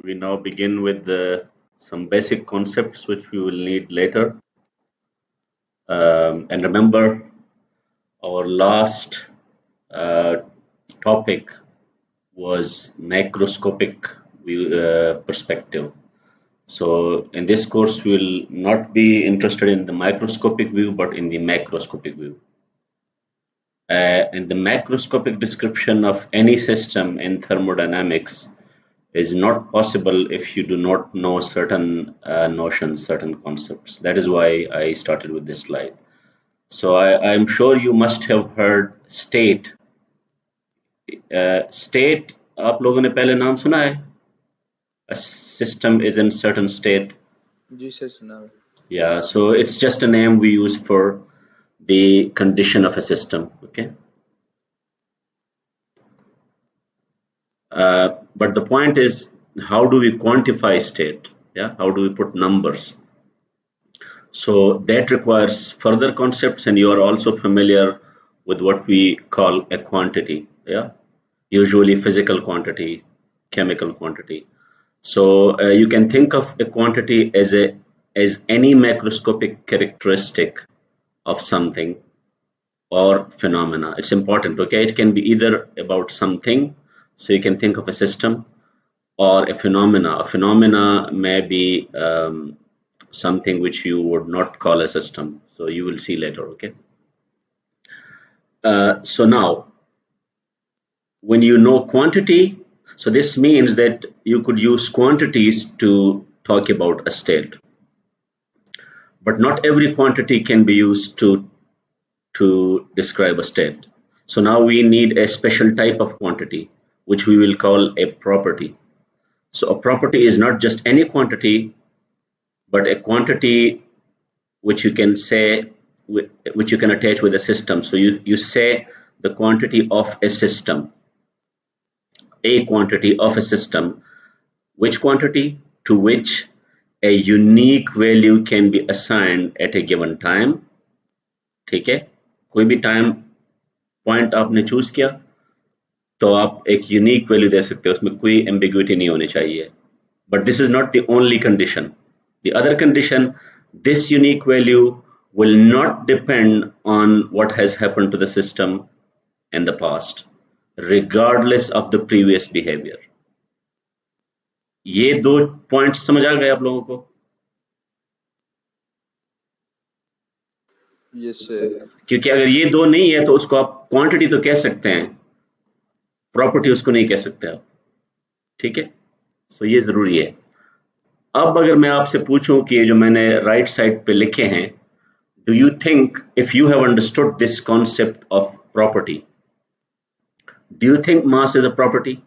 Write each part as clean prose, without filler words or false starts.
We now begin with some basic concepts which we will need later. And remember, our last topic was macroscopic perspective. So in this course, we will not be interested in the microscopic view, but in the macroscopic view. And the macroscopic description of any system in thermodynamics is not possible if you do not know certain notions, certain concepts. That is why I started with this slide. So I'm sure you must have heard state. State, आप लोगों ने पहले नाम सुना है? A system is in certain state. जी sir सुना है. Yeah, so it's just a name we use for the condition of a system. Okay. But the point is, how do we quantify state? Yeah, how do we put numbers? So that requires further concepts, and you are also familiar with what we call a quantity. Yeah, usually physical quantity, chemical quantity. So you can think of a quantity as any macroscopic characteristic of something or phenomena. It's important. Okay, it can be either about something. So you can think of a system or a phenomena. A phenomena may be something which you would not call a system. So you will see later, okay? So now, when you know quantity, so this means that you could use quantities to talk about a state. But not every quantity can be used to describe a state. So now we need a special type of quantity, which we will call a property. So a property is not just any quantity, but a quantity which you can say, which you can attach with a system. So you say the quantity of a system, a quantity of a system. Which quantity? To which a unique value can be assigned at a given time. ठीक है, कोई भी time point आपने choose किया तो आप एक unique value दे सकते हो, उसमें कोई एम्बिग्युइटी नहीं होनी चाहिए. But this is not the only condition. The other condition, this unique value will not depend on what has happened to the system in the past, regardless of the previous behavior. ये दो points समझ आ गए आप लोगों को? Yes sir. क्योंकि अगर ये दो नहीं है तो उसको आप क्वांटिटी तो कह सकते हैं, प्रॉपर्टी उसको नहीं कह सकते आप. ठीक है, सो ये जरूरी है. अब अगर मैं आपसे पूछूं कि ये जो मैंने राइट साइड पे लिखे हैं, do you think if you have understood this concept of property, do you think mass is a property?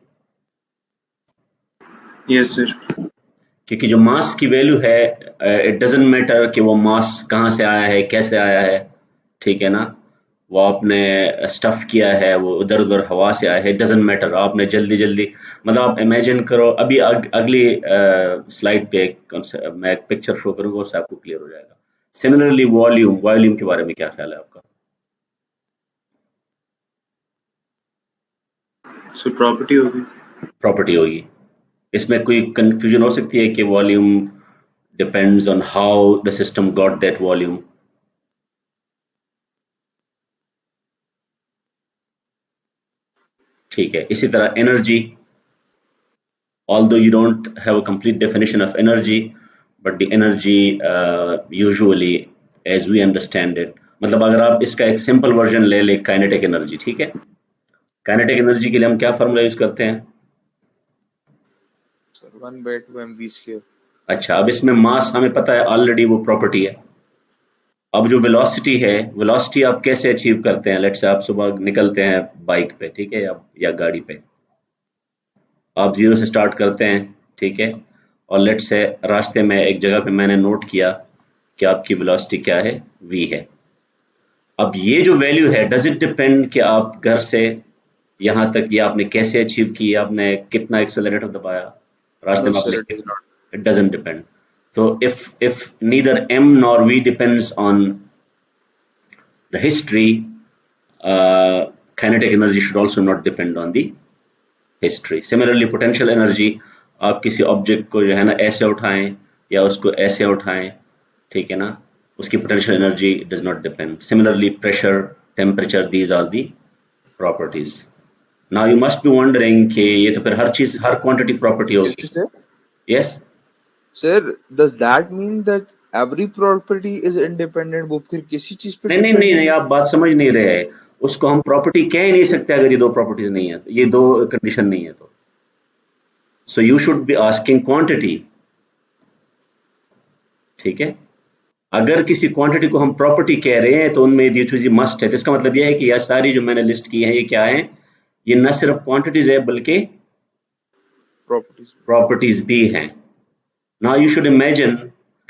Yes sir. क्योंकि जो मास की वैल्यू है, इट डजंट मैटर कि वो मास कहाँ से आया है, कैसे आया है. ठीक है ना, वो आपने स्टफ किया है, वो उधर उधर हवा से आया है, इट डजंट मैटर. आपने जल्दी जल्दी, मतलब आप इमेजिन करो, अभी अगली स्लाइड पे मैं एक पिक्चर शो करूंगा, उससे आपको क्लियर हो जाएगा. सिमिलरली वॉल्यूम के बारे में क्या ख्याल है आपका? सो प्रॉपर्टी होगी. इसमें कोई कंफ्यूजन हो सकती है कि volume depends on how the system got that volume. ठीक है, इसी तरह energy, although you don't have a complete definition of energy, but the energy usually as we understand it, मतलब अगर आप इसका एक सिंपल वर्जन ले ले, काइनेटिक एनर्जी. ठीक है, काइनेटिक एनर्जी के लिए हम क्या फार्मूला यूज करते हैं? Sir 1/2mv². अच्छा, अब इसमें मास हमें पता है ऑलरेडी, वो प्रॉपर्टी है. अब जो वेलोसिटी है, वेलोसिटी आप कैसे अचीव करते हैं? लेट्स से आप सुबह निकलते हैं बाइक पे, ठीक है, या गाड़ी पे, आप जीरो से स्टार्ट करते हैं. ठीक है, और लेट्स से रास्ते में एक जगह पे मैंने नोट किया कि आपकी वेलोसिटी क्या है, v है. अब ये जो वैल्यू है, डज इट डिपेंड कि आप घर से यहाँ तक ये आपने कैसे अचीव की, आपने कितना एक्सेलरेटर दबाया रास्ते में आपने? It doesn't depend. So if neither m nor v depends on the history, kinetic energy should also not depend on the history. Similarly, potential energy, आप किसी ऑब्जेक्ट को जो है ना ऐसे उठाएं या उसको ऐसे उठाएं, ठीक है ना, उसकी potential energy does not depend. Similarly, pressure, temperature, these are the properties. Now you must be wondering कि ये तो फिर हर चीज हर quantity property होगी. Sir, Yes? sir, does that mean that every property is independent? वो फिर किसी चीज पे नहीं नहीं depend नहीं नहीं, नहीं? आप बात समझ नहीं रहे हैं. उसको हम प्रॉपर्टी कह ही नहीं सकते अगर ये दो प्रॉपर्टीज नहीं है, ये दो कंडीशन नहीं है तो. So you should be asking quantity. ठीक है, अगर किसी क्वांटिटी को हम प्रॉपर्टी कह रहे हैं तो उनमें ये चीज मस्ट है, तो इसका मतलब यह है कि यह सारी जो मैंने लिस्ट की है ये क्या है, ये न सिर्फ क्वांटिटीज है बल्कि Properties. प्रॉपर्टीज भी हैं. Now you should imagine,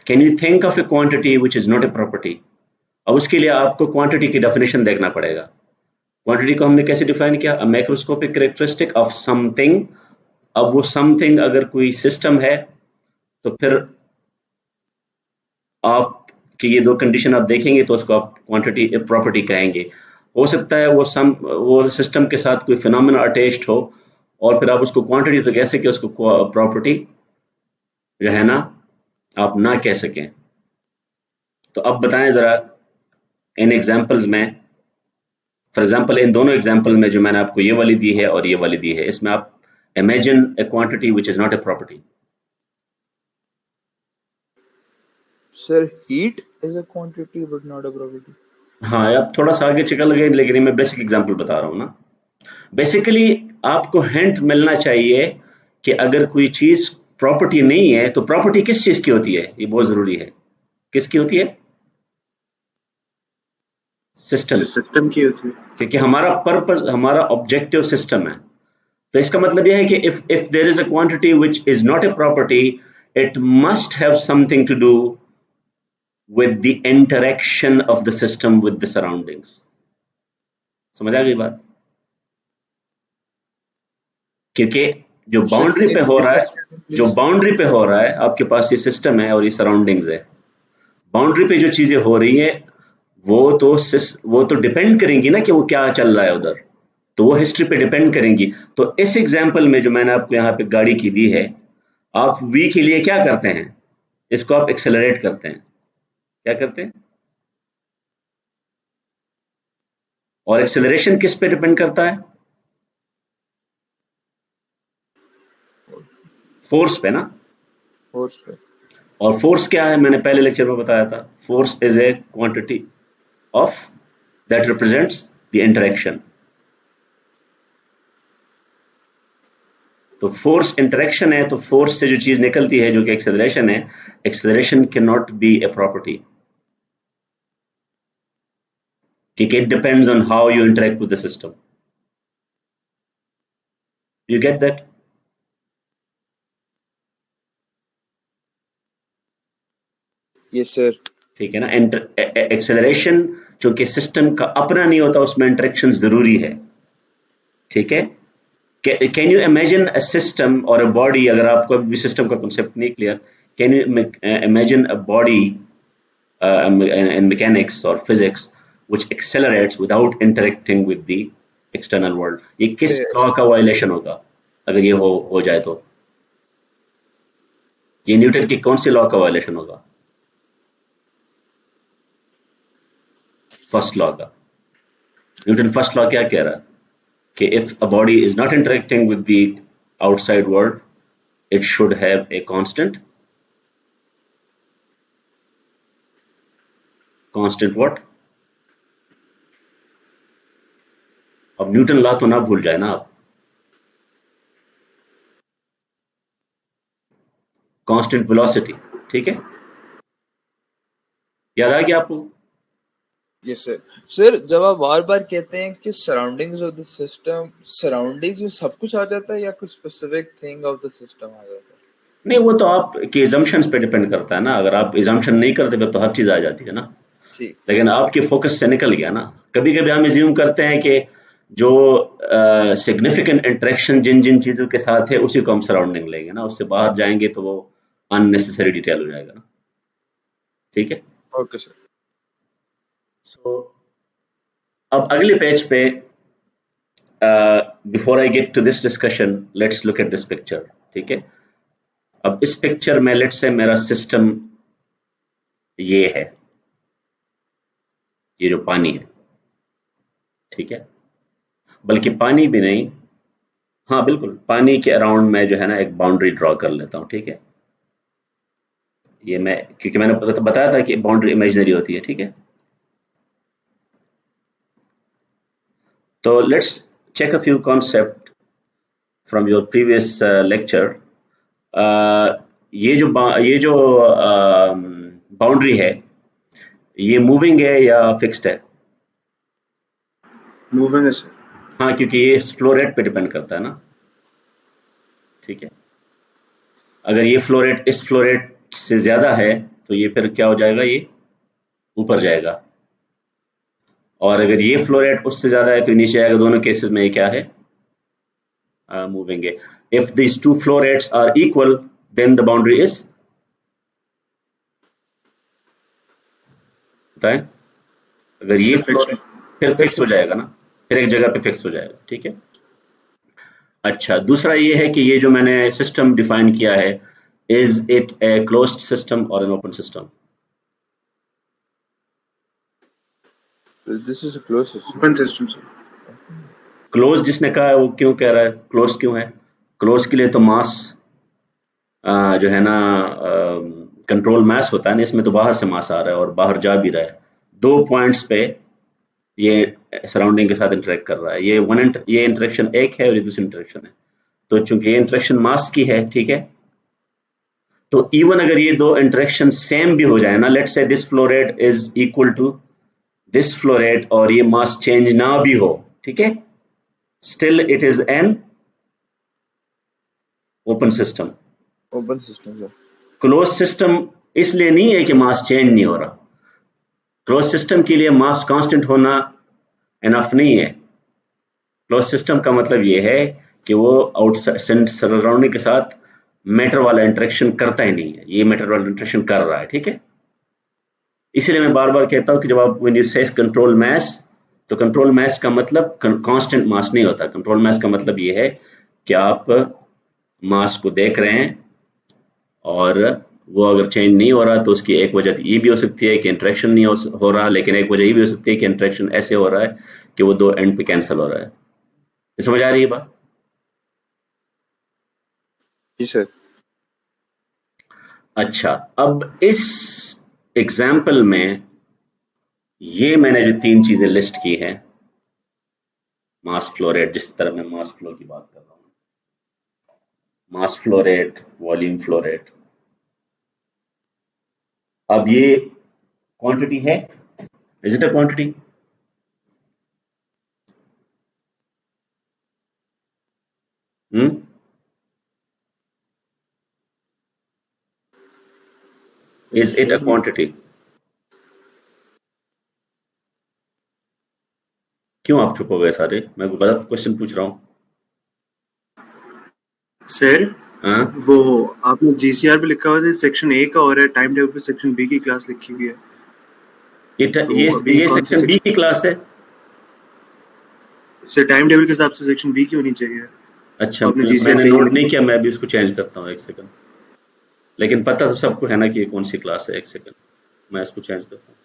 can you think of A quantity which is not a property. अब उसके लिए आपको क्वांटिटी की डेफिनेशन देखना पड़ेगा. क्वांटिटी को हमने कैसे डिफाइन किया, अ मैक्रोस्कोपिक कैरेक्टरिस्टिक ऑफ समथिंग. अब वो समथिंग अगर कोई सिस्टम है तो फिर आप कि ये दो कंडीशन आप देखेंगे तो उसको आप क्वांटिटी प्रॉपर्टी कहेंगे. हो सकता है वो सिस्टम के साथ कोई फिनोमेना अटैच्ड हो और फिर आप उसको क्वांटिटी तो कह सके, उसको प्रॉपर्टी जो है ना आप ना कह सकें. तो अब बताएं जरा इन एग्जांपल्स में, फॉर एग्जांपल इन दोनों एग्जांपल में जो मैंने आपको ये वाली दी है और ये वाली दी है, इसमें आप imagine A quantity which is not a property. Sir, heat is a quantity but not a property. हाँ, आप थोड़ा सा आगे चल गए लेकिन ये मैं बेसिक एग्जांपल बता रहा हूँ ना. बेसिकली आपको हिंट मिलना चाहिए कि अगर कोई चीज प्रॉपर्टी नहीं है तो प्रॉपर्टी किस चीज की होती है, ये बहुत जरूरी है. किसकी होती है? सिस्टम. सिस्टम की होती है. क्योंकि हमारा पर्पस, हमारा ऑब्जेक्टिव सिस्टम है. तो इसका मतलब यह है कि if there is a quantity which is not a property, it must have something to do with the interaction of the system with the surroundings. समझ आ गई बात? क्योंकि जो बाउंड्री पे हो रहा है, जो बाउंड्री पे हो रहा है, आपके पास ये सिस्टम है और ये सराउंडिंग्स है. बाउंड्री पे जो चीजें हो रही है वो तो डिपेंड करेंगी ना कि वो क्या चल रहा है उधर, तो वो हिस्ट्री पे डिपेंड करेंगी. तो इस एग्जांपल में जो मैंने आपको यहाँ पे गाड़ी की दी है, आप v के लिए क्या करते हैं, इसको आप एक्सेलरेट करते हैं. क्या करते हैं? और एक्सेलरेशन किस पे डिपेंड करता है? फोर्स पे ना. फोर्स पे. और फोर्स क्या है, मैंने पहले लेक्चर में बताया था, force is a quantity of that represents the interaction. तो फोर्स इंटरेक्शन है, तो फोर्स से जो चीज निकलती है जो कि एक्सेलरेशन है, acceleration can not be a property. It depends on how you interact with the system. You get that? Yes sir. ठीक है ना. एक्सेलरेशन चूंकि सिस्टम का अपना नहीं होता, उसमें इंटरेक्शन जरूरी है. ठीक है. Can you imagine a system और अ बॉडी, अगर आपको अभी सिस्टम का कॉन्सेप्ट नहीं clear, can you imagine a body in mechanics or physics which accelerates without interacting with the external world? ये किस लॉ का वायलेशन होगा अगर ये हो जाए तो? ये न्यूटन की कौन सी लॉ का वायलेशन होगा? फर्स्ट लॉ का. न्यूटन फर्स्ट लॉ क्या कह रहा है कि if a body is not interacting with the outside world, it should have a constant what? अब न्यूटन लॉ तो ना भूल जाए ना आप. Constant velocity. ठीक है, याद आ गया आपको? Yes sir. सर, जब आप बार बार कहते हैं कि surroundings of the system, surroundings में सब कुछ आ जाता है या कुछ specific thing of the system आ जाता है? नहीं, वो तो आपके इजम्पशंस पे डिपेंड करता है ना. अगर आप इजम्पशन नहीं करते फिर तो हर चीज आ जाती है ना. ठीक. लेकिन आपके फोकस से निकल गया ना. कभी कभी हम इज्यूम करते हैं कि जो सिग्निफिकेंट इंटरेक्शन जिन जिन चीजों के साथ है उसी को हम सराउंडिंग लेंगे ना. उससे बाहर जाएंगे तो वो अननेसेसरी डिटेल हो जाएगा ना. ठीक है. Okay sir. सो अब अगले पेज पे before I get to this discussion let's look at this picture, ठीक है। अब इस पिक्चर में लेट्स से मेरा सिस्टम ये है, ये जो पानी है, ठीक है, बल्कि पानी भी नहीं, हाँ बिल्कुल पानी के अराउंड मैं जो है ना एक बाउंड्री ड्रॉ कर लेता हूँ, ठीक है। ये मैं क्योंकि मैंने बताया था कि बाउंड्री इमेजिनरी होती है, ठीक है। तो let's check a few concept from your previous lecture. ये जो बाउंड्री है, ये मूविंग है या फिक्स्ड है? मूविंग है सर। हाँ, क्योंकि ये फ्लो रेट पे डिपेंड करता है ना, ठीक है। अगर ये फ्लो रेट इस फ्लो रेट से ज्यादा है तो ये फिर क्या हो जाएगा, ये ऊपर जाएगा, और अगर ये फ्लो रेट उससे ज्यादा है तो नीचे आएगा। दोनों केसेस में ये क्या है, मूविंग है। If these two flow rates are equal then the boundary is, बताएं, अगर ये फ्लो रेट फिर फिक्स हो जाएगा ना, फिर एक जगह पे फिक्स हो जाएगा, ठीक है। अच्छा, दूसरा ये है कि ये जो मैंने सिस्टम डिफाइन किया है, is it a closed system और an open system? This is a close system. Open system sir. Close जिसने कहा है वो क्यों कह रहा है क्लोज क्यों है? क्लोज के लिए तो मास जो है ना कंट्रोल मास होता है ना, इसमें तो बाहर से मास आ रहा है और बाहर जा भी रहा है। 2 पॉइंट्स पे ये सराउंडिंग के साथ इंटरेक्ट कर रहा है। ये इंटरेक्शन एक है और ये दूसरी इंटरेक्शन है। तो चूंकि ये इंटरेक्शन मास की है, ठीक है, तो इवन अगर ये दो इंटरेक्शन सेम भी हो जाए ना, let's say this flow rate is equal to this flow rate और ये मास चेंज ना भी हो, ठीक है, still it is an open system. Open system sir. Close system इसलिए नहीं है कि मास चेंज नहीं हो रहा। क्लोज सिस्टम के लिए मास कांस्टेंट होना इनफ नहीं है। क्लोज सिस्टम का मतलब ये है कि वो आउटसाइड सराउंडिंग के साथ मैटर वाला इंटरेक्शन करता ही नहीं है, ये मैटर वाला इंटरेक्शन कर रहा है, ठीक है। इसलिए मैं बार बार कहता हूं कि जब आप व्हेन यू से कंट्रोल मास, तो कंट्रोल मास का मतलब कांस्टेंट मास नहीं होता। कंट्रोल मास का मतलब ये है कि आप मास को देख रहे हैं और वो अगर चेंज नहीं हो रहा तो उसकी एक वजह ये भी हो सकती है कि इंटरेक्शन नहीं हो रहा, लेकिन एक वजह ये भी हो सकती है कि इंटरेक्शन ऐसे हो रहा है कि वो दो एंड पे कैंसिल हो रहा है। समझ आ रही है बात? जी सर। अच्छा, अब इस एग्जाम्पल में ये मैंने जो 3 चीजें लिस्ट की हैं, मास फ्लो रेट, जिस तरह मैं मास फ्लो की बात कर रहा हूं, mass flow rate, volume flow rate, अब ये क्वांटिटी है, is it a quantity? Is it a quantity? क्यों आप चुप हो गए सारे? मैं गलत क्वेश्चन पूछ रहा हूं सर? हाँ? वो आपने जीसीआर पे लिखा हुआ था सेक्शन ए का, और है टाइम टेबल पे सेक्शन बी की क्लास लिखी हुई है। ये सेक्शन बी की क्लास है सर। टाइम टेबल के हिसाब से सेक्शन बी की होनी चाहिए। अच्छा, आपने जीसीआर मैंने पे नोट नहीं किया, मैं अभी उसको चेंज करता हूँ, एक सेकंड। लेकिन पता तो सबको है ना कि ये कौन सी क्लास है। एक सेकंड, मैं इसको चेंज करता हूँ।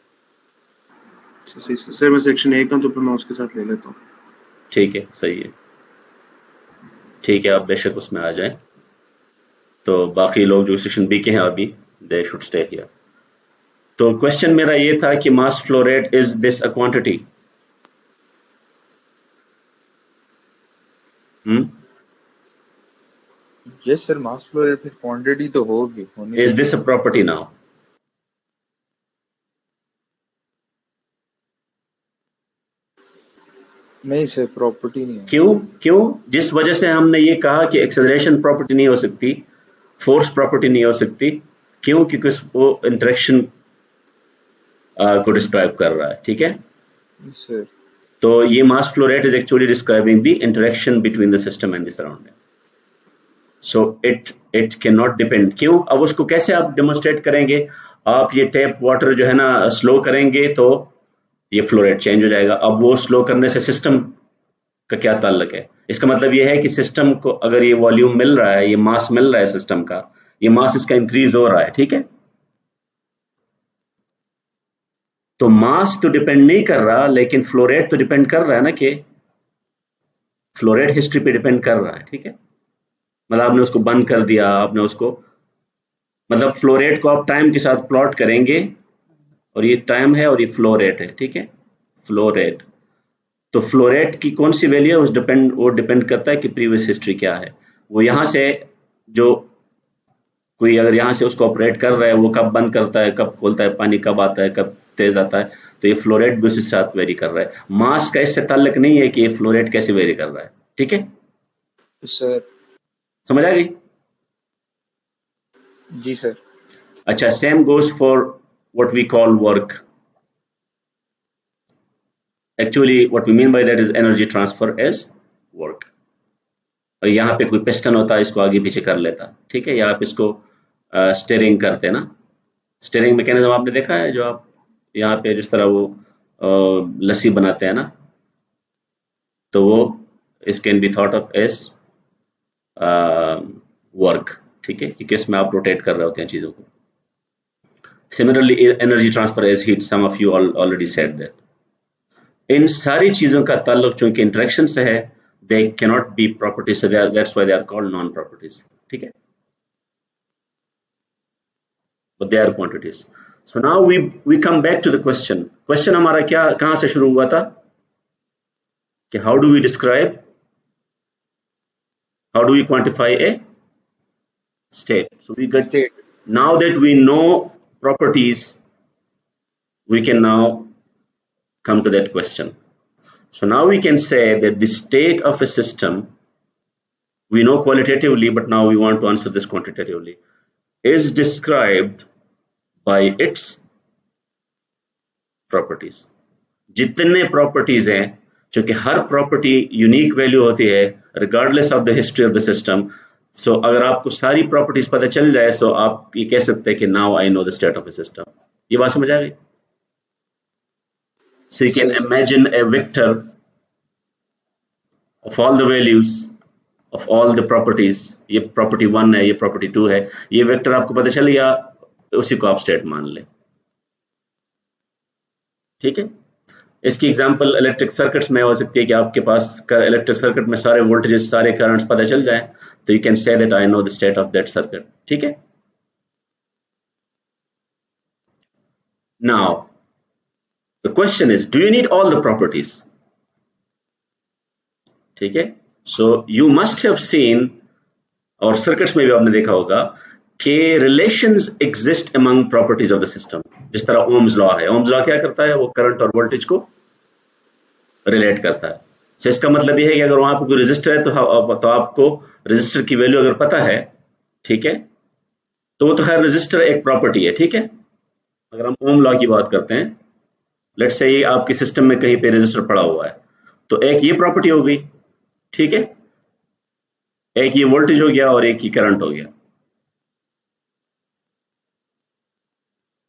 सर मैं सेक्शन ए का, तो फिर मैं उसके साथ ले लेता हूँ। ठीक है, सही है, ठीक है, आप बेशक उसमें आ जाएं। तो बाकी लोग जो सेक्शन बी के हैं अभी, दे शुड स्टे हियर। तो क्वेश्चन मेरा ये था कि mass flow rate, is this a quantity? Yes sir, mass flow rate फिर क्वांटिटी तो होगी, होनी is this a property now? नहीं सर, प्रॉपर्टी नहीं है। क्यों? जिस वजह से हमने ये कहा कि एक्सेलरेशन प्रॉपर्टी नहीं हो सकती, फोर्स प्रॉपर्टी नहीं हो सकती, क्यों? क्योंकि वो इंटरेक्शन को डिस्क्राइब कर रहा है, ठीक है। सर तो ये mass flow rate is actually describing the interaction between the system and the surrounding. So it can not depend. क्यों? अब उसको कैसे आप डेमोन्स्ट्रेट करेंगे? आप ये टैप वाटर जो है ना स्लो करेंगे तो ये फ्लो रेट चेंज हो जाएगा। अब वो स्लो करने से सिस्टम का क्या ताल्लुक है? इसका मतलब ये है कि सिस्टम को अगर ये वॉल्यूम मिल रहा है, ये मास मिल रहा है सिस्टम का, ये मास इसका इंक्रीज हो रहा है, ठीक है। तो मास तो डिपेंड नहीं कर रहा, लेकिन फ्लो रेट तो डिपेंड कर रहा है ना, कि फ्लो रेट हिस्ट्री पे डिपेंड कर रहा है, ठीक है। मतलब आपने उसको बंद कर दिया, आपने उसको, मतलब फ्लो रेट को आप टाइम के साथ प्लॉट करेंगे, और ये टाइम है और ये फ्लो रेट है, ठीक है, फ्लो रेट। तो फ्लो रेट की कौन सी वैल्यू है, वो डिपेंड करता है कि प्रीवियस हिस्ट्री क्या है। वो यहाँ से जो कोई अगर यहाँ से उसको ऑपरेट कर रहा है, वो कब बंद करता है, कब खोलता है, पानी कब आता है, कब तेज आता है, तो ये फ्लो रेट भी उसी के साथ वेरी कर रहा है। मास का इससे ताल्लुक नहीं है कि ये फ्लो रेट कैसे वेरी कर रहा है, ठीक है। सर। समझ आ गई? जी सर। अच्छा, same goes for what we call work. Actually what we mean by that is energy transfer as work. और यहाँ पे कोई पिस्टन होता है, इसको आगे पीछे कर लेता, ठीक है, या आप इसको स्टीयरिंग करते हैं ना। स्टीयरिंग मैकेनिज्म आपने देखा है, जो आप यहाँ पे जिस तरह वो लस्सी बनाते हैं ना, तो वो इस can be thought of as work, ठीक है, क्योंकि इसमें आप रोटेट कर रहे होते हैं चीज़ों को। Similarly energy transfer as heat, some of you already said that. इन सारी चीज़ों का ताल्लुक चूंकि इंटरेक्शन से है, they cannot be properties, so that's why they are called non properties, ठीक है, but they are quantities. So now we come back to the question हमारा क्या, कहाँ से शुरू हुआ था, कि how do we describe, how do we quantify a state? So we get, state. now that we know properties, we can now come to that question. So now we can say that the state of a system, we know qualitatively, but now we want to answer this quantitatively, is described by its properties. जितने properties हैं, क्योंकि हर property unique value होती है regardless of the history of the system. So अगर आपको सारी properties पता चल जाए, सो आप ये कह सकते हैं कि now I know the state of A system. ये बात समझ आ गई? So you can imagine A vector of all the values of all the properties. ये प्रॉपर्टी 1 है, ये प्रॉपर्टी 2 है, ये वेक्टर आपको पता चल गया, उसी को आप स्टेट मान लें, ठीक है। इसकी एग्जांपल इलेक्ट्रिक सर्किट्स में हो सकती है कि आपके पास इलेक्ट्रिक सर्किट में सारे वोल्टेजेस, सारे करंट्स पता चल जाए, तो you can say that I know the state of that circuit, ठीक है। Now the question is, do you need all the properties? ठीक है, so you must have seen, और सर्किट्स में भी आपने देखा होगा कि relations exist among properties of the system. जिस तरह ओम्स लॉ है, ओम्स लॉ क्या करता है, वो करंट और वोल्टेज को रिलेट करता है। so, इसका मतलब यह है कि अगर वहां पर कोई रेजिस्टर है, तो आपको रेजिस्टर की वैल्यू अगर पता है, ठीक है, तो वो तो खैर रेजिस्टर एक प्रॉपर्टी है, ठीक है। अगर हम ओम लॉ की बात करते हैं, लेट्स से आपके सिस्टम में कहीं पे रेजिस्टर पड़ा हुआ है, तो एक ये प्रॉपर्टी हो गई, ठीक है, एक ये वोल्टेज हो गया और एक ही करंट हो गया।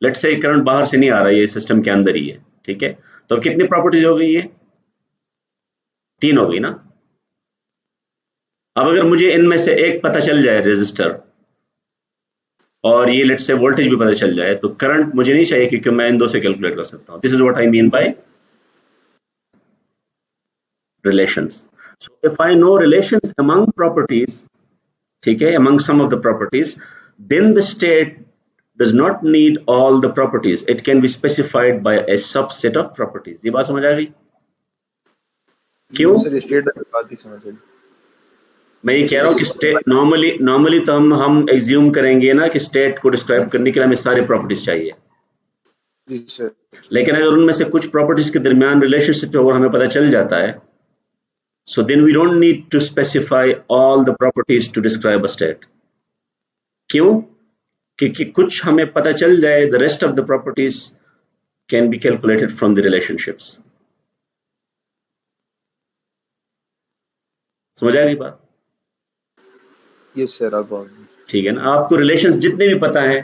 लेट्स से करंट बाहर से नहीं आ रहा है, ये सिस्टम के अंदर ही है, ठीक है। तो कितनी प्रॉपर्टीज हो गई, ये 3 हो गई ना। अब अगर मुझे इनमें से एक पता चल जाए, रेजिस्टर, और ये लेट्स से वोल्टेज भी पता चल जाए, तो करंट मुझे नहीं चाहिए, क्योंकि मैं इन दो से कैलकुलेट कर सकता हूं। This is what I mean by relations. So if I know relations among properties, ठीक है, among some of the properties, then the state does not need all the properties, it can be specified by a subset of properties। ये बात समझ आ गई? क्यों? Sir state बात ही समझ गई। मैं ये कह रहा हूँ कि स्टेट, नॉर्मली तो हम एज्यूम करेंगे ना कि स्टेट को डिस्क्राइब करने के लिए हमें सारे प्रॉपर्टीज चाहिए, जी सर। लेकिन अगर उनमें से कुछ प्रॉपर्टीज के दरमियान रिलेशनशिप है और हमें पता चल जाता है, so then we don't need to specify all the properties to describe a state। क्यों? क्योंकि कुछ हमें पता चल जाए, the rest of the properties can be calculated from the relationships। समझ आ गई बात? यस सर, अब ठीक है ना। आपको रिलेशंस जितने भी पता है,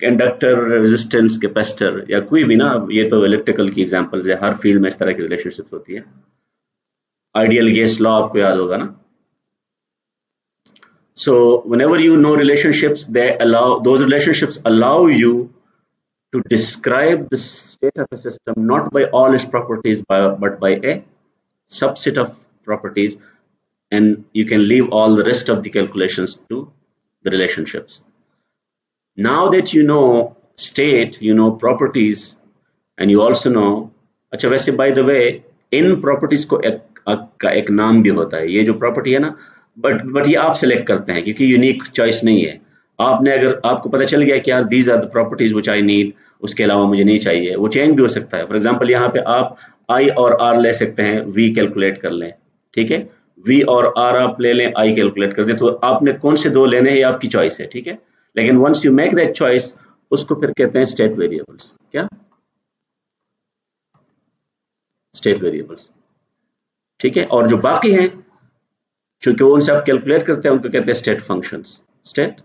इंडक्टर, रेजिस्टेंस, कैपेसिटर या कोई भी ना, ये तो इलेक्ट्रिकल की एग्जांपल्स है, हर फील्ड में इस तरह की रिलेशनशिप्स होती है। आइडियल गैस लॉ आपको याद होगा ना। So whenever you know relationships, those relationships allow you to describe the state of a system not by all its properties but by a subset of properties, and you can leave all the rest of the calculations to the relationships. Now that you know state, you know properties, and you also know, अच्छा वैसे by the way in properties को एक नाम भी होता है, ये जो property है ना, बट ये आप select करते हैं क्योंकि unique choice नहीं है। आपने अगर आपको पता चल गया कि यार these are the properties which I need, उसके अलावा मुझे नहीं चाहिए, वो चेंज भी हो सकता है। फॉर एग्जाम्पल यहाँ पे आप I और R ले सकते हैं, V कैलकुलेट कर लें, ठीक है, V और R आप ले लें, I कैलकुलेट कर दें, तो आपने कौन से दो लेने हैं ये आपकी चॉइस है, ठीक है। लेकिन once you make that choice, उसको फिर कहते हैं स्टेट वेरिएबल्स। क्या? स्टेट वेरिएबल्स, ठीक है। और जो बाकी हैं, चूंकि उनसे आप कैलकुलेट करते हैं, उनको कहते हैं state functions. State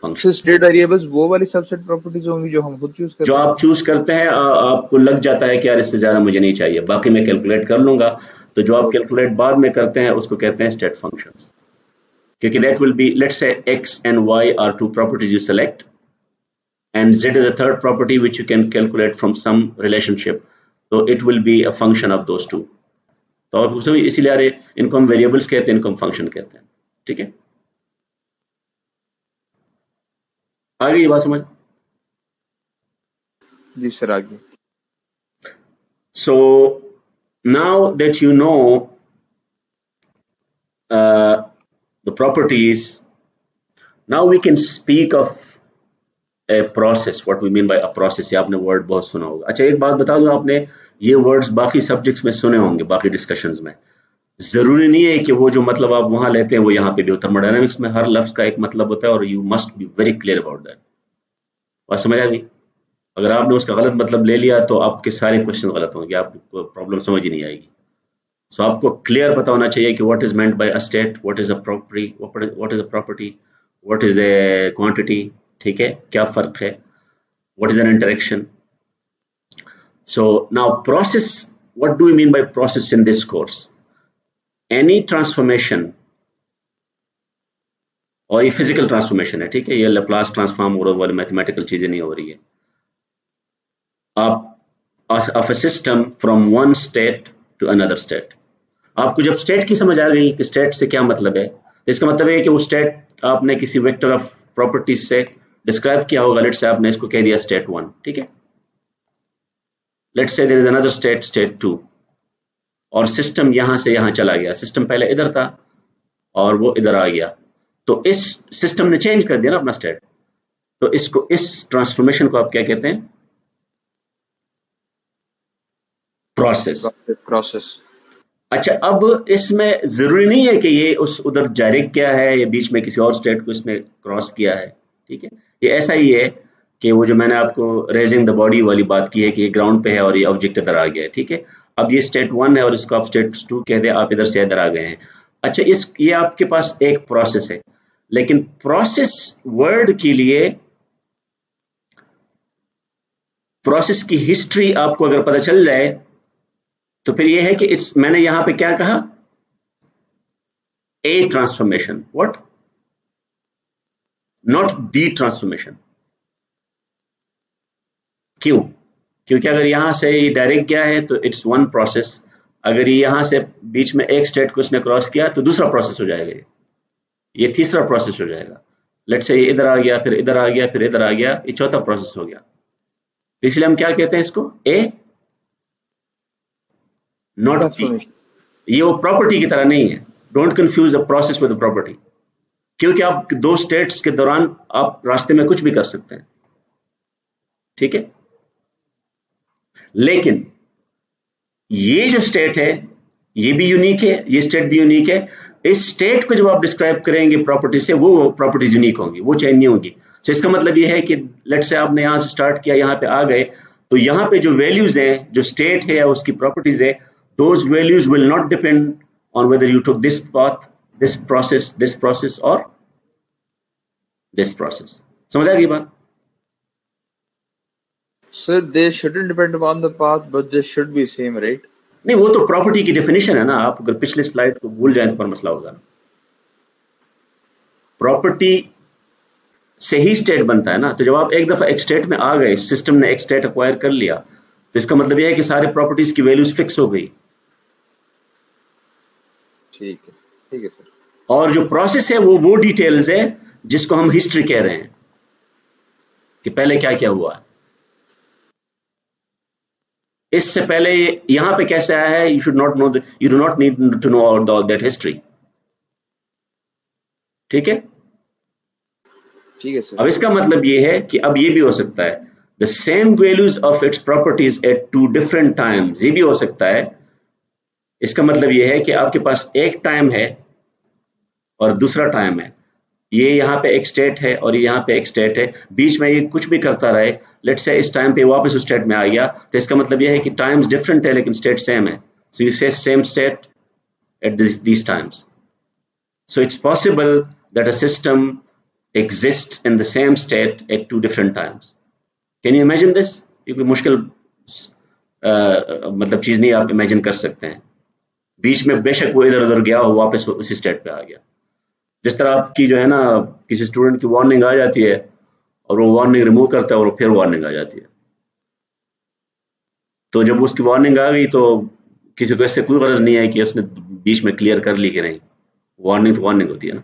state variables वो वाली सबसेट प्रॉपर्टीज होंगी जो हम खुद चूज करते हैं, जो आप चूज करते हैं, आपको लग जाता है कि यार इससे ज्यादा मुझे नहीं चाहिए, बाकी मैं कैलकुलेट कर लूंगा, तो जो आप कैलकुलेट बाद में करते हैं उसको कहते हैं स्टेट फंक्शंस, क्योंकि that will be, let's say x and y are two properties you select and z is a third property which you can calculate from some relationship, so it will be a function of those two। तो आप उसमें इसीलिए इनको हम variables कहते हैं, इनको हम फंक्शन कहते हैं, ठीक है। आगे ये बात समझ? जी सर आगे। So now that you know the properties, now we can speak of a process, what we mean by a process। ये आपने वर्ड बहुत सुना होगा। अच्छा एक बात बता दूं, आपने ये वर्ड्स बाकी सब्जेक्ट्स में सुने होंगे, बाकी डिस्कशंस में। जरूरी नहीं है कि वो जो मतलब आप वहां लेते हैं वो यहाँ पे भी हो। थर्मोडायनामिक्स में हर लफ्ज का एक मतलब होता है और you must be very clear about that. बात समझ आ गई? अगर आपने उसका गलत मतलब ले लिया तो आपके सारे क्वेश्चन गलत होंगे, आपको प्रॉब्लम समझ ही नहीं आएगी। सो आपको क्लियर पता होना चाहिए कि what is meant by a state, what is a property, what is a property, what is a quantity, ठीक है, क्या फर्क है, what is an interaction. So now process, what do we mean by process in this course? Any transformation, और ये physical transformation है, ठीक है, ये लैप्लास ट्रांसफॉर्म और वाली मैथमेटिकल चीजें नहीं हो रही है। of a system from one state to another state। आपको जब स्टेट की समझ आ गई कि स्टेट से क्या मतलब है, तो इसका मतलब है कि वो स्टेट आपने किसी वेक्टर ऑफ प्रॉपर्टीज से डिस्क्राइब किया होगा। लेट्स से आपने इसको कह दिया स्टेट 1, ठीक है। Let's say there is another state, state 2, और सिस्टम यहां से यहां चला गया। सिस्टम पहले इधर था और वो इधर आ गया, तो इस सिस्टम ने चेंज कर दिया ना अपना स्टेट, तो इसको, इस ट्रांसफॉर्मेशन को आप क्या कहते हैं? प्रोसेस। अच्छा अब इसमें जरूरी नहीं है कि ये उस उधर डायरेक्ट किया है या बीच में किसी और स्टेट को इसने क्रॉस किया है, ठीक है। ये ऐसा ही है कि वो जो मैंने आपको रेजिंग द बॉडी वाली बात की है कि ये ग्राउंड पे है और ये ऑब्जेक्ट इधर आ गया है, ठीक है। अब ये स्टेट 1 है और इसको आप स्टेट 2 कह दें, आप इधर से इधर आ गए हैं। अच्छा ये आपके पास एक प्रोसेस है, लेकिन प्रोसेस वर्ड के लिए प्रोसेस की हिस्ट्री आपको अगर पता चल जाए तो फिर ये है कि मैंने यहां पे क्या कहा? A transformation, what, not the transformation. क्यों? क्योंकि अगर यहां से ये डायरेक्ट गया है तो इट्स वन प्रोसेस, अगर ये यहां से बीच में एक स्टेट को इसने क्रॉस किया तो दूसरा प्रोसेस हो जाएगा, ये तीसरा प्रोसेस हो जाएगा। लेट्स से ये इधर आ गया, फिर इधर आ गया, फिर इधर आ गया, ये चौथा प्रोसेस हो गया। तो इसलिए हम क्या कहते हैं इसको? ए नॉट दी। ये वो प्रॉपर्टी की तरह नहीं है। Don't confuse a process with property, क्योंकि आप दो स्टेट्स के दौरान आप रास्ते में कुछ भी कर सकते हैं, ठीक है। लेकिन ये जो स्टेट है ये भी यूनिक है, ये स्टेट भी यूनिक है। इस स्टेट को जब आप डिस्क्राइब करेंगे प्रॉपर्टी से, वो प्रॉपर्टीज यूनिक होंगी, वो चेंज नहीं होंगी। तो इसका मतलब ये है कि लेट्स से आपने यहां से स्टार्ट किया, यहां पे आ गए, तो यहां पे जो वैल्यूज हैं, जो स्टेट है या उसकी प्रॉपर्टीज है, those values will not depend on whether you took this path, this process or this process। समझ आ गई बात? Sir, they shouldn't depend upon the path, but they should be same, right? नहीं, वो तो प्रॉपर्टी की definition है ना, आप अगर पिछले स्लाइड को भूल जाए तो पर मसला होगा ना। प्रॉपर्टी से ही स्टेट बनता है ना, तो जब आप एक दफा एक स्टेट में आ गए, सिस्टम ने एक स्टेट एक्वायर कर लिया, तो इसका मतलब यह है कि सारे प्रॉपर्टीज की वैल्यूज फिक्स हो गई। ठीक है सर। और जो प्रोसेस है वो डिटेल्स है जिसको हम हिस्ट्री कह रहे हैं कि पहले क्या क्या हुआ है, इससे पहले यहां पे कैसे आया है, you do not need to know all that history. ठीक है सर। अब इसका मतलब ये है कि अब ये भी हो सकता है the same values of its properties at two different times, ये भी हो सकता है। इसका मतलब ये है कि आपके पास एक टाइम है और दूसरा टाइम है, ये यहाँ पे एक स्टेट है और ये यहाँ पे एक स्टेट है, बीच में ये कुछ भी करता रहे, लेट्स से इस टाइम पे वापस उस स्टेट में आ गया, तो इसका मतलब ये है कि टाइम्स डिफरेंट है लेकिन स्टेट सेम है। So you say same state at these times. So it's possible that a system exists in the same state at two different times. Can you imagine this? ये कोई मुश्किल मतलब चीज नहीं, आप इमेजिन कर सकते हैं। बीच में बेशक वो इधर उधर गया हो, वापस उसी स्टेट पे आ गया। जिस तरह आपकी जो है ना किसी स्टूडेंट की वार्निंग आ जाती है और वो वार्निंग रिमूव करता है और फिर वार्निंग आ जाती है, तो जब उसकी वार्निंग आ गई तो किसी को इससे कोई गरज नहीं है कि उसने बीच में क्लियर कर ली कि नहीं, वार्निंग तो वार्निंग होती है ना।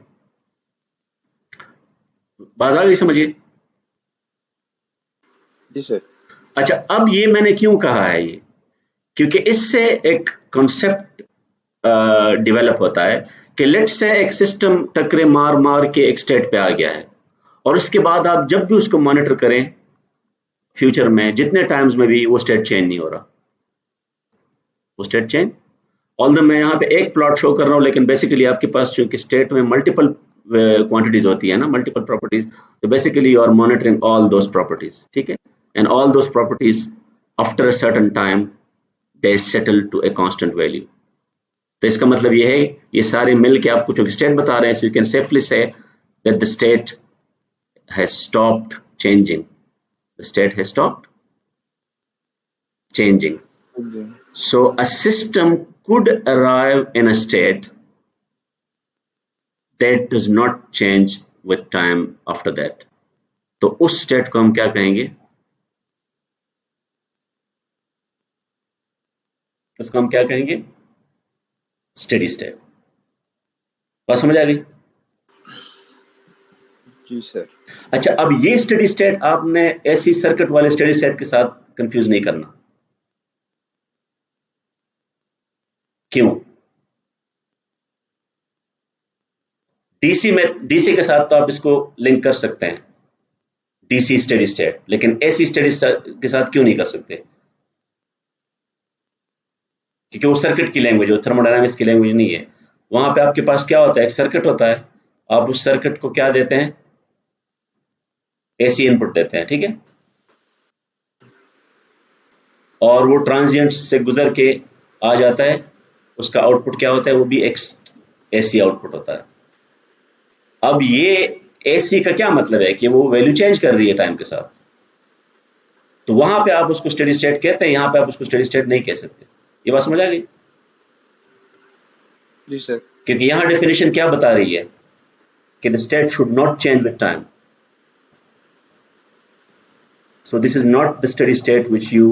बात आ गई समझिए? जी सर। अच्छा, अब ये मैंने क्यों कहा है ये, क्योंकि इससे एक कॉन्सेप्ट डेवलप होता है कि लेट्स से एक सिस्टम टकरे मार मार के एक स्टेट पे आ गया है, और उसके बाद आप जब भी उसको मॉनिटर करें फ्यूचर में जितने टाइम्स में भी वो स्टेट चेंज नहीं हो रहा, वो स्टेट चेंज, ऑल्दो मैं यहाँ पे एक प्लॉट शो कर रहा हूँ लेकिन बेसिकली आपके पास चूंकि स्टेट में मल्टीपल क्वांटिटीज होती है ना, मल्टीपल प्रॉपर्टीज, तो basically you are monitoring all those properties. ठीक है, and all those properties after a certain time they settle to a constant value. तो इसका मतलब ये है ये सारे मिल के आपको चूंकि स्टेट बता रहे हैं, so you can safely say that the state has stopped changing, the state has stopped changing. So a system could arrive in a state that does not change with time after that. तो उस state को हम क्या कहेंगे? उसको हम क्या कहेंगे? Steady state. बात समझ आ गई? जी सर। अच्छा, अब ये स्टेडी स्टेट आपने ऐसी सर्किट वाले स्टेडी स्टेट के साथ कंफ्यूज नहीं करना। क्यों? डीसी के साथ तो आप इसको लिंक कर सकते हैं, डीसी स्टेडी स्टेट, लेकिन एसी स्टेडी के साथ क्यों नहीं कर सकते? क्योंकि वो सर्किट की लैंग्वेज, वो थर्मोडायनामिक्स की लैंग्वेज नहीं है। वहां पे आपके पास क्या होता है, एक सर्किट होता है, आप उस सर्किट को क्या देते हैं? एसी इनपुट देते हैं, ठीक है, और वो ट्रांजिएंट से गुजर के आ जाता है, उसका आउटपुट क्या होता है? वो भी एक एसी आउटपुट होता है। अब ये एसी का क्या मतलब है कि वो वैल्यू चेंज कर रही है टाइम के साथ, तो वहां पे आप उसको स्टेडी स्टेट कहते हैं, यहां पे आप उसको स्टेडी स्टेट नहीं कह सकते। ये बात समझ आ गई? जी सर। क्योंकि यहां डेफिनेशन क्या बता रही है कि the state should not change with time. So this is not the steady state which you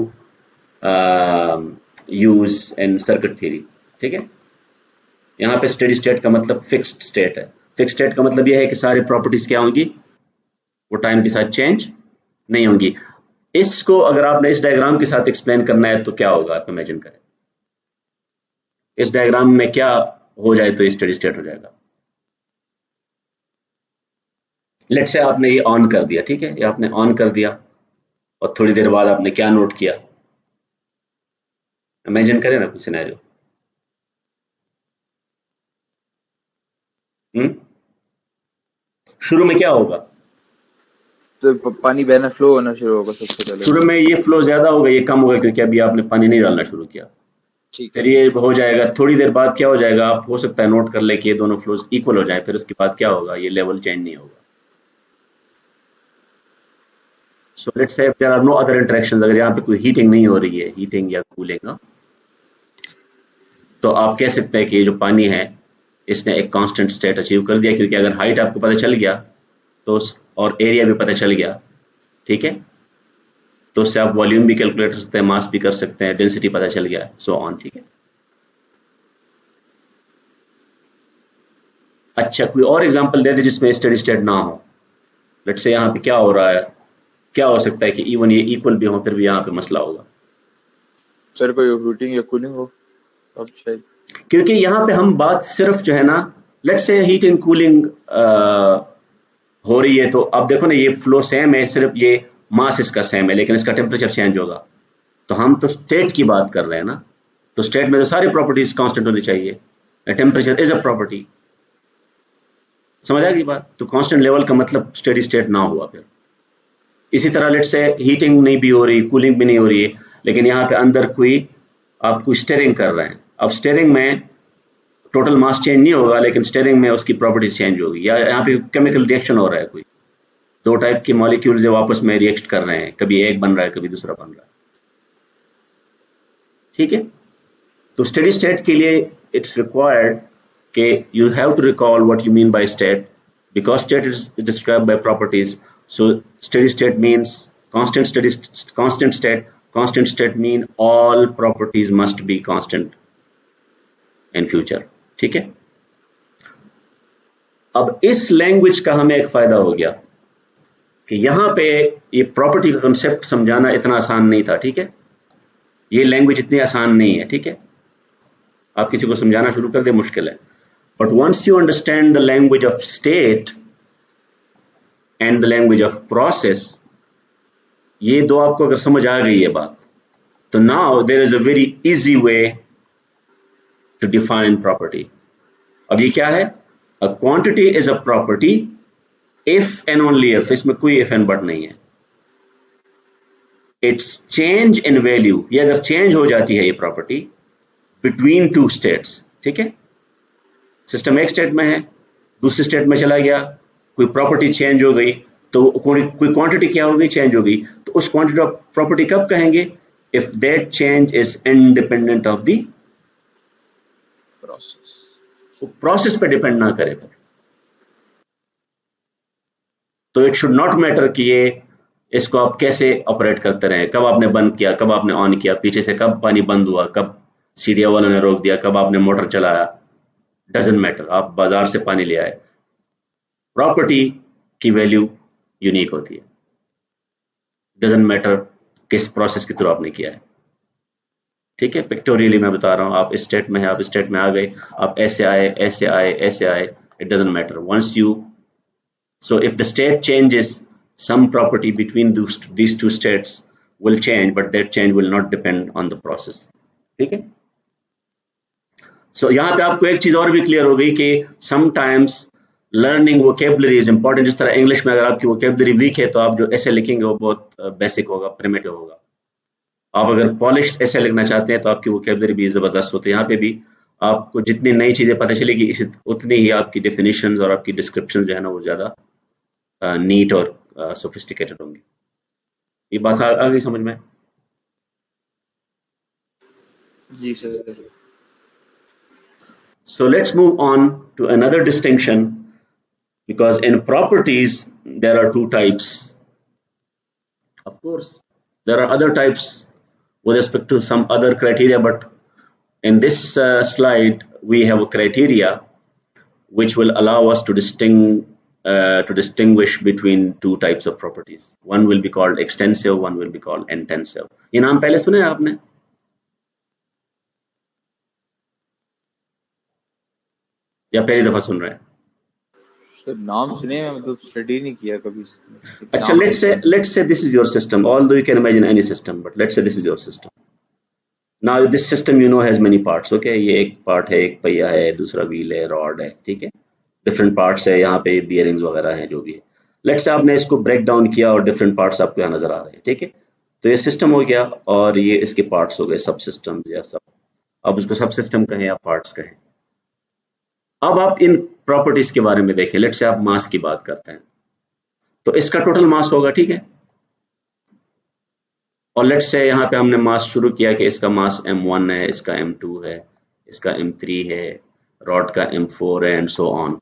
use in circuit theory. ठीक है, यहाँ पे steady state का मतलब fixed state है। fixed state का मतलब यह है कि सारी प्रॉपर्टीज क्या होंगी? वो टाइम के साथ चेंज नहीं होंगी। इसको अगर आपने इस डायग्राम के साथ एक्सप्लेन करना है तो क्या होगा, आप इमेजिन करें इस डायग्राम में क्या हो जाए तो ये स्टेडी स्टेट हो जाएगा। लेट्स से आपने ये ऑन कर दिया, ठीक है, ये आपने ऑन कर दिया और थोड़ी देर बाद आपने क्या नोट किया? इमेजिन करें ना कुछ सिनेरियो। शुरू में क्या होगा? तो पानी बहना, फ्लो होना शुरू होगा सबसे पहले। शुरू में ये फ्लो ज्यादा होगा, ये कम होगा क्योंकि अभी आपने पानी नहीं डालना शुरू किया। ठीक है। फिर ये हो जाएगा, थोड़ी देर बाद क्या हो जाएगा, आप हो सकता है नोट कर ले कि ये दोनों फ्लोज इक्वल हो जाए, फिर उसके बाद क्या होगा, ये लेवल चेंज नहीं होगा। So let's say there are no other interactions, अगर यहाँ पे कोई हीटिंग नहीं हो रही है, हीटिंग या कूलिंग, तो आप कह सकते हैं कि ये जो पानी है इसने एक कांस्टेंट स्टेट अचीव कर दिया, क्योंकि अगर हाइट आपको पता चल गया तो और एरिया भी पता चल गया, ठीक है, तो उससे आप वॉल्यूम भी कैलकुलेट कर सकते हैं, मास भी कर सकते हैं, डेंसिटी पता चल गया, सो ऑन, ठीक है। अच्छा, कोई और एग्जांपल दे दे जिसमें स्टेडी स्टेट ना हो। लेट्स से यहाँ पे क्या हो रहा है, क्या हो सकता है कि इवन ये इक्वल भी हो फिर भी यहाँ पे मसला होगा, सर कोई हीटिंग या कूलिंग हो अब शायद। क्योंकि यहाँ पे हम बात सिर्फ जो है ना, लेट्स से हीट एंड कूलिंग हो रही है, तो अब देखो ना ये फ्लो सेम है, सिर्फ ये मास इसका सेम है लेकिन इसका टेम्परेचर चेंज होगा, तो हम तो स्टेट की बात कर रहे हैं ना, तो स्टेट में तो सारी प्रॉपर्टीज कांस्टेंट होनी चाहिए, टेम्परेचर इज अ प्रॉपर्टी, समझ आ गई बात। तो कांस्टेंट लेवल का मतलब स्टेडी स्टेट ना हुआ फिर। इसी तरह लेट्स से हीटिंग नहीं भी हो रही, कूलिंग भी नहीं हो रही है, लेकिन यहाँ पे अंदर कोई आप कोई स्टीयरिंग कर रहे हैं, अब स्टीयरिंग में टोटल मास चेंज नहीं होगा लेकिन स्टीयरिंग में उसकी प्रॉपर्टीज चेंज होगी, या यहाँ पे केमिकल रिएक्शन हो रहा है, कोई दो टाइप के मॉलिक्यूल जो आपस में रिएक्ट कर रहे हैं, कभी एक बन रहा है कभी दूसरा बन रहा है, ठीक है। तो स्टेडी स्टेट के लिए इट्स रिक्वायर्ड कि you have to recall what you mean by state, because state is described by properties. So steady state means constant state mean all properties must be constant in future, ठीक है। अब इस language का हमें एक फायदा हो गया कि यहाँ पे ये प्रॉपर्टी का कंसेप्ट समझाना इतना आसान नहीं था, ठीक है, ये लैंग्वेज इतनी आसान नहीं है, ठीक है, आप किसी को समझाना शुरू कर दे मुश्किल है, but once you understand the language of state and the language of process, ये दो आपको अगर समझ आ गई है बात, तो now there is a very easy way to define property. अब ये क्या है, a quantity is a property if and only if, इसमें कोई if and but नहीं है, its change in value, ये अगर चेंज हो जाती है ये प्रॉपर्टी between two states, ठीक है, सिस्टम एक स्टेट में है दूसरे स्टेट में चला गया, कोई प्रॉपर्टी चेंज हो गई, तो कोई क्वांटिटी क्या हो गई, चेंज हो गई, तो उस क्वांटिटी ऑफ प्रॉपर्टी कब कहेंगे, if that change is independent of the process, process पे डिपेंड ना करे फिर, तो इट शुड नॉट मैटर कि ये इसको आप कैसे ऑपरेट करते रहे, कब आपने बंद किया, कब आपने ऑन किया, पीछे से कब पानी बंद हुआ, कब सीढ़िया वालों ने रोक दिया, कब आपने मोटर चलाया, डजंट मैटर, आप बाजार से पानी ले आए, प्रॉपर्टी की वैल्यू यूनिक होती है, डजंट मैटर किस प्रोसेस के थ्रू आपने किया है, ठीक है। पिक्टोरियली मैं बता रहा हूँ, आप इस स्टेट में है, आप इस स्टेट में आ गए, आप ऐसे आए ऐसे आए ऐसे आए, it doesn't matter, once you, so if the state changes, some property between these two states will change, but that change will not depend on the process, ठीक है। सो यहाँ पे आपको एक चीज और भी क्लियर हो गई कि sometimes learning vocabulary is important, जिस तरह इंग्लिश में अगर आपकी वोकेबलरी वीक है तो आप जो ऐसे लिखेंगे वो बहुत बेसिक होगा, प्रिमिटिव होगा, आप अगर पॉलिश्ड ऐसे लिखना चाहते हैं तो आपकी वोकेबलरी भी जबरदस्त होती है, यहाँ पे भी आपको जितनी नई चीजें पता चलेगी उतनी ही आपकी डेफिनेशंस और आपकी डिस्क्रिप्शन जो है ना वो ज्यादा नीट और सोफिस्टिकेटेड होंगी। ये बात आ गई समझ में? जी sir. So let's move on to another distinction, because in properties there are two types. Of course, there are other types with respect to some other criteria, but in this slide we have a criteria which will allow us to distinguish between two types of properties. One will be called extensive, one will be called intensive. ये नाम पहले सुने आपने? या पहली दफा सुन रहे हैं? सर नाम सुने, मैं मतलब स्टडी नहीं किया कभी। अच्छा, let's say this is your system, although you can imagine any system, but let's say this is your system. Now this system you know has many parts, okay? ये एक पार्ट है, एक पहिया है, दूसरा व्हील है, रॉड है, ठीक है, डिफरेंट पार्ट्स है, यहाँ पे बियरिंग्स वगैरह हैं, जो भी है। लेट्स से आपने इसको ब्रेक डाउन किया और डिफरेंट पार्ट्स आपको यहाँ नजर आ रहे हैं, ठीक है, तो ये सिस्टम हो गया और ये इसके पार्ट्स हो गए, सब सिस्टम्स या सब, अब उसको सब सिस्टम कहें या पार्ट्स कहें। अब आप इन प्रॉपर्टीज के बारे में देखें, लेट्स से आप मास की बात करते हैं, तो इसका टोटल मास होगा, ठीक है, और लेट्स से यहाँ पे हमने मास शुरू किया कि इसका मास m1 है, इसका m2 है, इसका m3 है, रॉड का m4 है, and so on.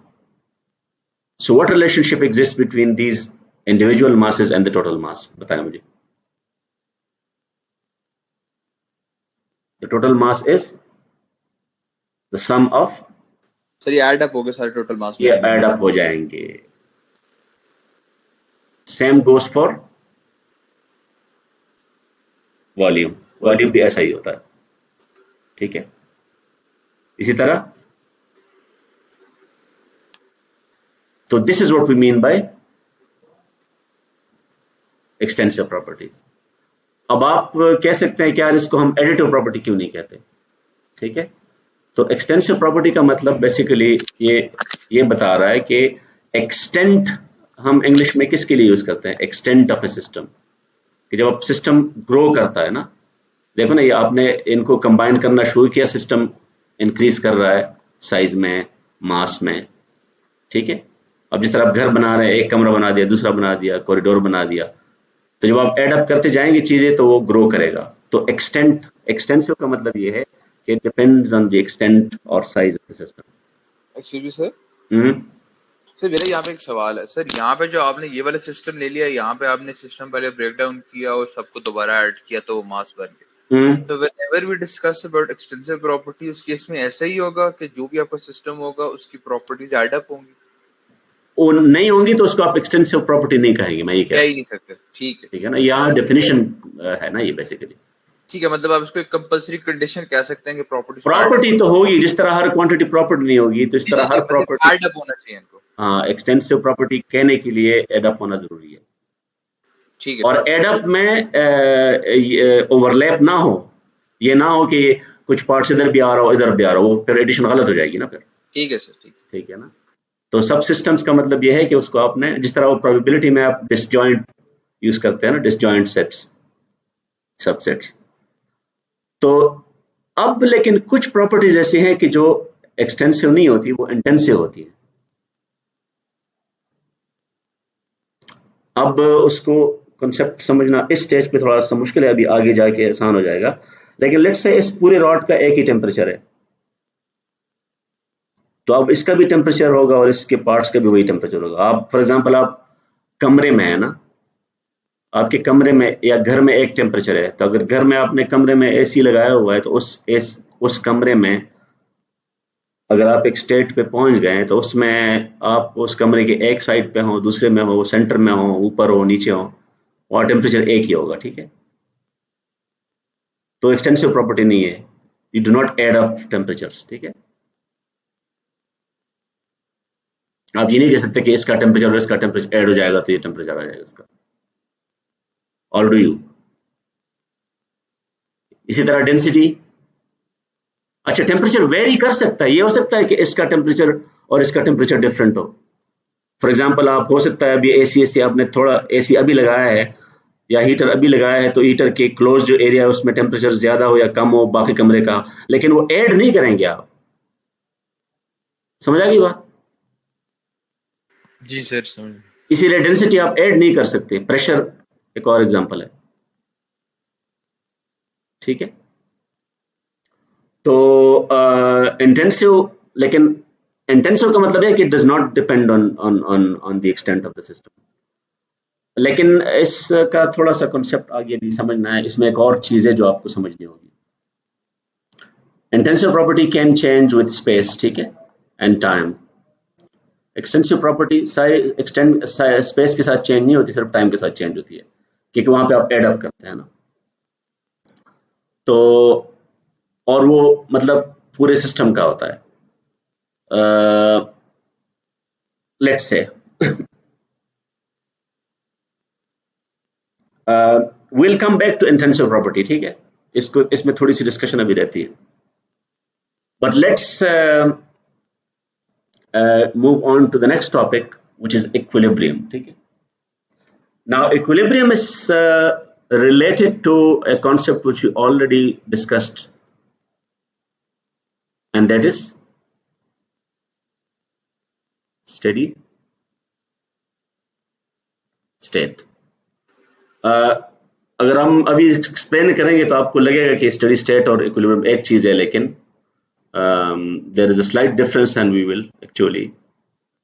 So what relationship exists between these individual masses and the total mass? बताएं मुझे. The total mass is the sum of, sir ये ऐड अप हो गए सारे टोटल मास ये में। ऐड अप हो जाएंगे. Same goes for volume. Volume भी ऐसा ही होता है, ठीक है. इसी तरह, तो this is what we mean by extensive property. अब आप कह सकते हैं कि यार इसको हम एडिटिव प्रॉपर्टी क्यों नहीं कहते, ठीक है. तो एक्सटेंसिव प्रॉपर्टी का मतलब बेसिकली ये बता रहा है कि एक्सटेंट हम इंग्लिश में किसके लिए यूज करते हैं, एक्सटेंट ऑफ ए सिस्टम. कि जब आप सिस्टम ग्रो करता है ना, देखो ना, ये आपने इनको कंबाइन करना शुरू किया, सिस्टम इंक्रीज कर रहा है साइज में, मास में, ठीक है. अब जिस तरह आप घर बना रहे हैं, एक कमरा बना दिया, दूसरा बना दिया, कॉरिडोर बना दिया, तो जब आप एड अप करते जाएंगे चीजें तो वो ग्रो करेगा. तो एक्सटेंसिव का मतलब ये है कि it depends on the extent और size of the system. Excuse me sir, hmm. Sir मेरा यहाँ पे एक सवाल है सर। यहाँ पे जो आपने ये वाला सिस्टम ले लिया, यहाँ पे आपने सिस्टम पहले ब्रेक डाउन किया और सबको दोबारा ऐड किया तो वो मास बन गया. तो whenever we discuss about extensive property, उस केस में ऐसा ही होगा कि जो भी आपका सिस्टम होगा उसकी प्रॉपर्टीज ऐड अप होंगी? वो नहीं होंगी तो उसको आप एक्सटेंसिव प्रॉपर्टी नहीं कहेंगे, मैं ये कह कह रहा ही हूँ, नहीं सकते। ठीक है, ठीक है ना. यहाँ डेफिनेशन है ना ये बेसिकली. ठीक है, मतलब आप इसको एक कंपलसरी कंडीशन कह सकते हैं कि प्रॉपर्टीज को ऐड अप प्रॉपर्टी तो होगी, जिस तरह हर क्वांटिटी प्रॉपर्टी नहीं होगी, तो इस जी जी तरह जी, हर मतलब प्रॉपर्टी, ऐड अप होना चाहिए इनको। हाँ, एक्सटेंसिव प्रॉपर्टी कहने के लिए एडअप होना जरूरी है. ठीक है और सर, एडअप में ओवरलैप ना हो, ये ना हो कि कुछ पार्ट्स इधर भी आ रहा हो इधर भी आ रहा हो, वो फिर एडिशन गलत हो जाएगी ना फिर, ठीक है सर, ठीक है। ठीक है ना. तो सब सिस्टम्स का मतलब ये है कि उसको आपने, जिस तरह वो प्रोबेबिलिटी में आप डिसजॉइंट यूज करते हैं ना, डिसजॉइंट सेट्स, सबसेट्स. तो अब लेकिन कुछ प्रॉपर्टीज ऐसी हैं कि जो एक्सटेंसिव नहीं होती, वो इंटेंसिव होती है. अब उसको कॉन्सेप्ट समझना इस स्टेज पे थोड़ा सा मुश्किल है, अभी आगे जाके आसान हो जाएगा. लेकिन लेट्स से इस पूरे रॉड का एक ही टेम्परेचर है, तो अब इसका भी टेम्परेचर होगा और इसके पार्ट्स का भी वही टेम्परेचर होगा. आप फॉर एग्जांपल आप कमरे में है ना, आपके कमरे में या घर में एक टेम्परेचर है, तो अगर घर में आपने कमरे में एसी लगाया हुआ है, तो उस कमरे में अगर आप एक स्टेट पे पहुंच गए तो उसमें आप उस कमरे के एक साइड पे हो, दूसरे में हो, सेंटर में हो, ऊपर हो, नीचे हो, और टेम्परेचर एक ही होगा, ठीक है. तो एक्सटेंसिव प्रॉपर्टी नहीं है, you do not add up temperatures, ठीक है. आप ये नहीं कह सकते कि इसका टेम्परेचर और इसका टेम्परेचर ऐड हो जाएगा तो ये टेम्परेचर आ जाएगा इसका, और डू यू. इसी तरह डेंसिटी, अच्छा, टेम्परेचर वेरी कर सकता है, ये हो सकता है कि इसका टेम्परेचर और इसका टेम्परेचर डिफरेंट हो. फॉर एग्जांपल आप हो सकता है अभी एसी आपने थोड़ा एसी अभी लगाया है या हीटर अभी लगाया है, तो हीटर के क्लोज जो एरिया है उसमें टेम्परेचर ज्यादा हो या कम हो बाकी कमरे का, लेकिन वो ऐड नहीं करेंगे आप. समझ आ गई बात. जी सर, समझ। इसीलिए डेंसिटी आप ऐड नहीं कर सकते. प्रेशर एक और एग्जांपल है, ठीक है. तो इंटेंसिव, लेकिन इंटेंसिव का मतलब है कि it does not depend on the extent of the system. लेकिन इसका थोड़ा सा कॉन्सेप्ट आगे भी समझना है, इसमें एक और चीज है जो आपको समझनी होगी. Intensive property can change with space, ठीक है, and time. Extensive property extend space के साथ चेंज नहीं होती, सिर्फ टाइम के साथ चेंज होती है, क्योंकि वहां पे आप एड अप करते हैं ना. तो और वो मतलब पूरे सिस्टम का होता है. Let's say will come back to intensive property, ठीक है. इसमें थोड़ी सी डिस्कशन अभी रहती है, but let's move on to the next topic, which is equilibrium, ठीक है. Now equilibrium is related to a concept which we already discussed, and that is steady state. अगर हम अभी एक्सप्लेन करेंगे तो आपको लगेगा कि स्टेडी स्टेट और इक्विलिब्रियम एक चीज है, लेकिन there is a slight difference and we will actually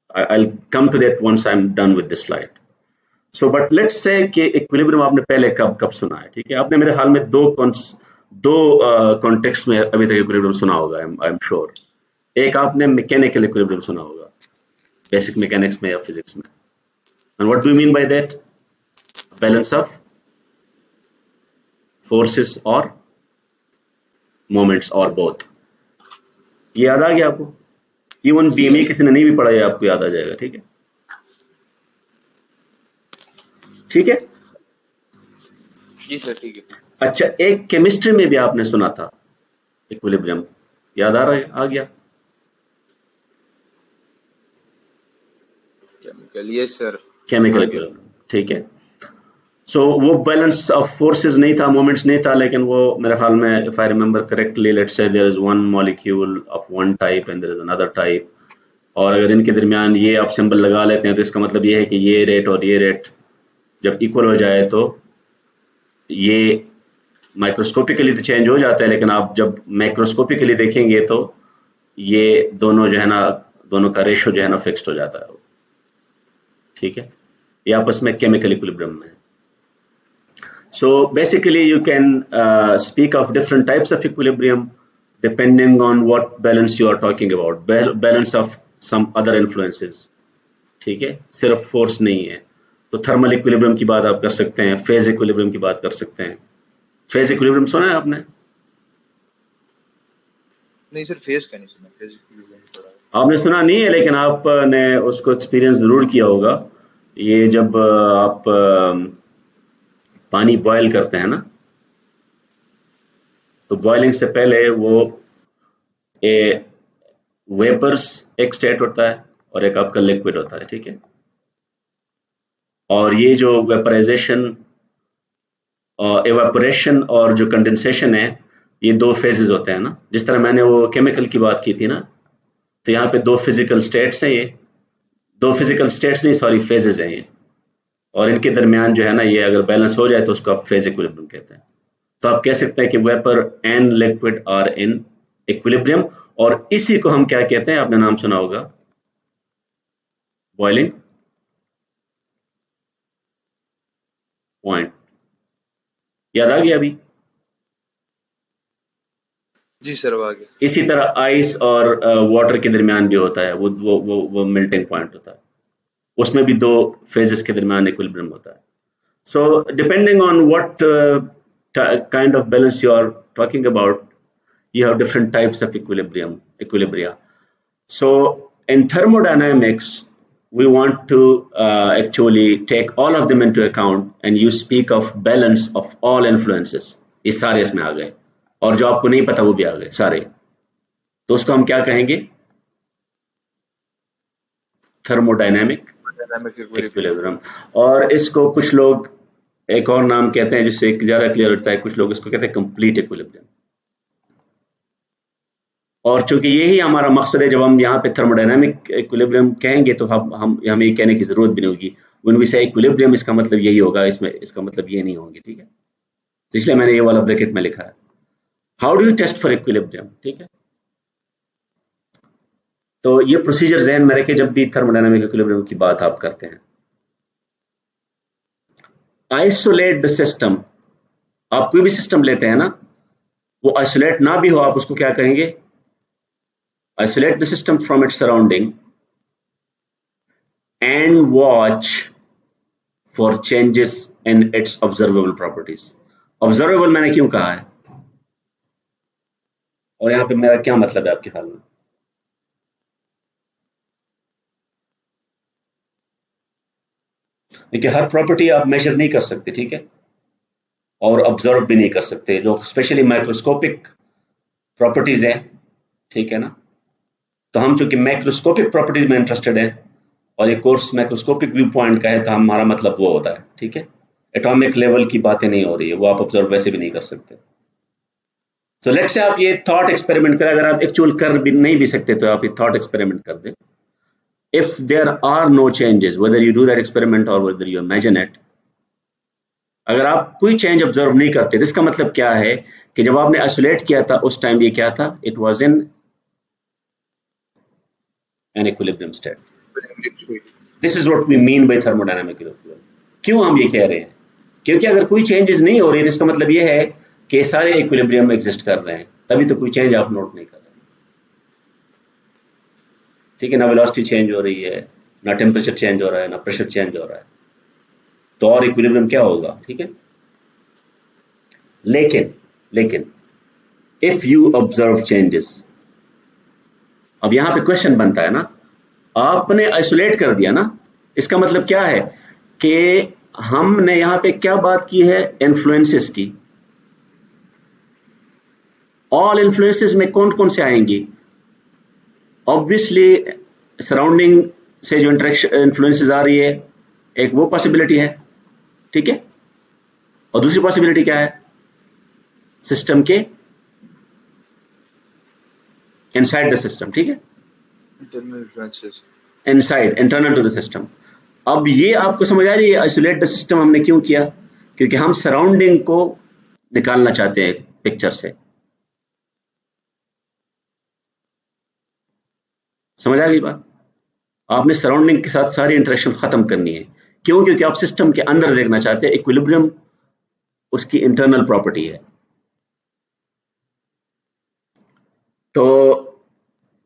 I'll come to that once I'm done with this slide. So but let's say कि इक्विलिब्रियम आपने पहले कब सुना है, ठीक है? आपने मेरे ख्याल में दो कॉन्टेक्स्ट में अभी तक इक्विलिब्रियम सुना होगा, आई एम श्योर। एक आपने मैकेनिकल इक्विलिब्रियम सुना होगा बेसिक मैकेनिक्स में या फिजिक्स में, and what do you mean by that? Balance of forces or moments or both। ये याद आ गया आपको? इवन बीएमई किसी ने नहीं भी पढ़ा है आपको याद आ जाएगा, ठीक है? ठीक है जी सर, ठीक है। अच्छा, एक केमिस्ट्री में भी आपने सुना था इक्विलिब्रियम, याद आ रहा है? आ गया? Chemical, yes sir, chemical equilibrium, ठीक है। सो वो बैलेंस ऑफ फोर्सेस नहीं था, मोमेंट्स नहीं था, लेकिन वो मेरे ख्याल में if I remember correctly, let's say there is one molecule of one type and there is another type, और अगर इनके दरमियान ये आप सिंबल लगा लेते हैं तो इसका मतलब ये है कि ये रेट और ये रेट जब इक्वल हो जाए तो ये माइक्रोस्कोपिकली तो चेंज हो जाता है, लेकिन आप जब मैक्रोस्कोपिकली देखेंगे तो ये दोनों जो है ना, दोनों का रेशियो जो है ना फिक्स्ड हो जाता है, ठीक है? ये आपस में केमिकल इक्विलिब्रियम में है। So basically you can speak of different types of equilibrium depending on what balance you are talking about, balance of some other influences, ठीक है? सिर्फ फोर्स नहीं है, तो थर्मल इक्विलिब्रियम की बात आप कर सकते हैं, फेज इक्विलिब्रियम की बात कर सकते हैं। फेज इक्विलिब्रियम सुना है आपने? नहीं सर, फेज का नहीं सुना, फेज इक्विलिब्रियम पढ़ा है। आपने सुना नहीं है, लेकिन आपने उसको एक्सपीरियंस जरूर किया होगा। ये जब आप पानी बॉयल करते हैं ना, तो बॉइलिंग से पहले वो वेपर्स एक स्टेट होता है और एक आपका लिक्विड होता है, ठीक है? और ये जो वेपराइजेशन, एवापोरेशन और जो कंडेंसेशन है, ये दो फेजेस होते हैं ना। जिस तरह मैंने वो केमिकल की बात की थी ना, तो यहाँ पे दो फिजिकल स्टेट्स हैं, ये दो फिजिकल स्टेट्स नहीं, सॉरी, फेजेस हैं ये, और इनके दरमियान जो है ना, ये अगर बैलेंस हो जाए तो उसको आप फेज इक्विलिब्रियम कहते हैं। तो आप कह सकते हैं कि vapour and liquid are in equilibrium, और इसी को हम क्या कहते हैं? आपने नाम सुना होगा, बॉइलिंग पॉइंट। याद आ गया अभी? जी सर, आ गया। इसी तरह आइस और वाटर के दरमियान भी होता है, वो मेल्टिंग पॉइंट होता है, उसमें भी दो फेजेस के दरमियान इक्विलिब्रियम होता है। So depending on what kind of balance you are talking about, you have different types of equilibria. So in thermodynamics we want to actually take all of them into account, and you speak of balance of all influences। ये सारे इसमें आ गए, और जो आपको नहीं पता वो भी आ गए सारे, तो उसको हम क्या कहेंगे? Thermodynamic equilibrium. और इसको कुछ लोग एक और नाम कहते हैं जिससे ज्यादा क्लियर होता है, कुछ लोग इसको कहते हैं कंप्लीट इक्विलिब्रियम। और चूंकि यही हमारा मकसद है, जब हम यहाँ पे थर्मोडायनामिक इक्विलिब्रियम कहेंगे तो हमें ये कहने की जरूरत भी नहीं होगी व्हेन वी से इक्विलिब्रियम, इसका मतलब यही होगा, इसमें इसका मतलब ये नहीं होंगे, ठीक है? तो इसलिए मैंने ये वाला ब्रैकेट में लिखा है, how do you test for equilibrium, ठीक है? तो ये प्रोसीजर ज़हन में रखे जब भी थर्मोडायनामिक इक्विलिब्रियम की बात आप करते हैं। आइसोलेट द सिस्टम, आप कोई भी सिस्टम लेते हैं ना, वो आइसोलेट ना भी हो, आप उसको क्या कहेंगे? Isolate the system from its surrounding and watch for changes in its observable properties. Observable मैंने क्यों कहा है, और यहां पे मेरा क्या मतलब है आपके ख्याल में? देखिए, हर प्रॉपर्टी आप मेजर नहीं कर सकते, ठीक है, और ऑब्जर्व भी नहीं कर सकते, जो स्पेशली माइक्रोस्कोपिक प्रॉपर्टीज हैं, ठीक है ना? तो हम चूंकि मैक्रोस्कोपिक प्रॉपर्टीज में इंटरेस्टेड हैं, और ये कोर्स मैक्रोस्कोपिक व्यू पॉइंट का है, तो हमारा मतलब वो होता है, ठीक है? एटॉमिक लेवल की बातें नहीं हो रही है, वो आप ऑब्जर्व वैसे भी नहीं कर सकते। तो लेट्स से आप ये थॉट एक्सपेरिमेंट करें, अगर आप एक्चुअल कर भी नहीं भी सकते तो आप ये थॉट एक्सपेरिमेंट कर दें। If there are no changes, whether you do that experiment or whether you imagine it, अगर आप कोई चेंज ऑब्जर्व नहीं करते तो इसका मतलब क्या है कि जब आपने आइसोलेट किया था उस टाइम ये क्या था, it was in an equilibrium state. This is what we mean by thermodynamic equilibrium. क्यों हम ये कह रहे हैं? क्योंकि अगर कोई चेंजेस नहीं हो रही तो इसका मतलब ये है कि सारे इक्विलिब्रियम एग्जिस्ट कर रहे हैं, तभी तो कोई चेंज आप नोट नहीं कर रहे. ठीक है ना, वेलोसिटी चेंज हो रही है, ना टेम्परेचर चेंज हो रहा है, ना प्रेशर चेंज हो रहा है, तो और इक्विलिब्रियम क्या होगा? ठीक है. लेकिन इफ यू ऑब्जर्व चेंजेस, अब यहां पे क्वेश्चन बनता है ना, आपने आइसोलेट कर दिया ना, इसका मतलब क्या है कि हमने यहां पे क्या बात की है? इन्फ्लुएंसेस की. ऑल इन्फ्लुएंसेस में कौन कौन से आएंगी? ऑब्वियसली सराउंडिंग से जो इंटरेक्शन इन्फ्लुएंसेस आ रही है, एक वो पॉसिबिलिटी है. ठीक है. और दूसरी पॉसिबिलिटी क्या है? सिस्टम के इनसाइड द सिस्टम. ठीक है, internal influences inside, internal to the system. अब ये आपको समझ आ रही है आइसोलेट द सिस्टम हमने क्यों किया? क्योंकि हम सराउंडिंग को निकालना चाहते हैं पिक्चर से. समझ आ गई बात? आपने सराउंडिंग के साथ सारी इंटरेक्शन खत्म करनी है. क्यों? क्योंकि आप सिस्टम के अंदर देखना चाहते हैं. इक्विलिब्रियम उसकी इंटरनल प्रॉपर्टी है. तो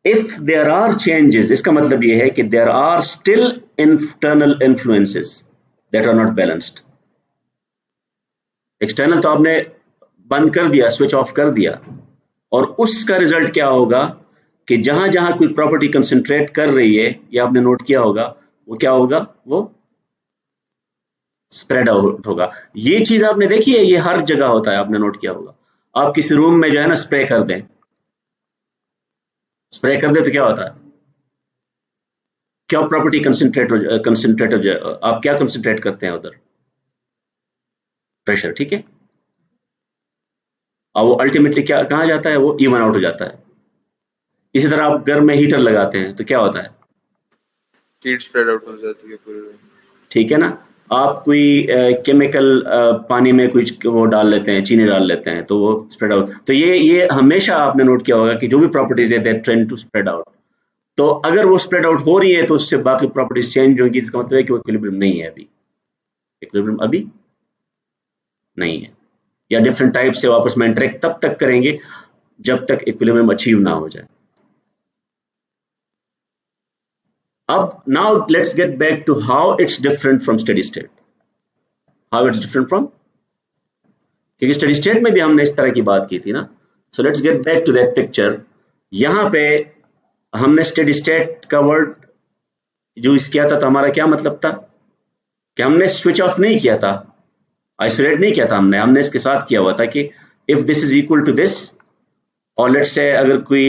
इफ देयर आर चेंजेस, इसका मतलब ये है कि there are still internal influences that are not balanced. External तो आपने बंद कर दिया, स्विच ऑफ कर दिया, और उसका रिजल्ट क्या होगा कि जहां जहां कोई प्रॉपर्टी कंसंट्रेट कर रही है, ये आपने नोट किया होगा, वो क्या होगा? वो स्प्रेड आउट होगा. ये चीज आपने देखी है, ये हर जगह होता है, आपने नोट किया होगा. आप किसी रूम में जो है ना स्प्रे कर दें, तो क्या होता है? क्या प्रॉपर्टी कंसंट्रेट हो जाए, आप क्या कंसंट्रेट करते हैं उधर? प्रेशर. ठीक है. और वो अल्टीमेटली क्या कहाँ जाता है? वो इवन आउट हो जाता है. इसी तरह आप घर में हीटर लगाते हैं तो क्या होता है? हीट स्प्रेड आउट हो जाती है पूरे रूम. ठीक है ना. आप कोई केमिकल पानी में कुछ वो डाल लेते हैं, चीनी डाल लेते हैं, तो वो स्प्रेड आउट. तो ये हमेशा आपने नोट किया होगा कि जो भी प्रॉपर्टीज है that trend to spread out. तो अगर वो स्प्रेड आउट हो रही है तो उससे बाकी प्रॉपर्टीज चेंज होंगी. इसका मतलब है कि वो इक्विलिब्रियम नहीं है अभी. इक्विलिब्रियम अभी नहीं है, या डिफरेंट टाइप से आपस में इंटरेक्ट तब तक करेंगे जब तक इक्विलिब्रियम अचीव ना हो जाए. अब now let's get back to how it's different from steady state. How it's different from, क्योंकि steady state में भी हमने इस तरह की बात की थी ना. So let's get back to that picture. यहाँ पे हमने steady state का वर्ड यूज किया था, तो हमारा क्या मतलब था कि हमने स्विच ऑफ नहीं किया था, आइसोलेट नहीं किया था. हमने इसके साथ किया हुआ था कि if this is equal to this, और लेट्स से अगर कोई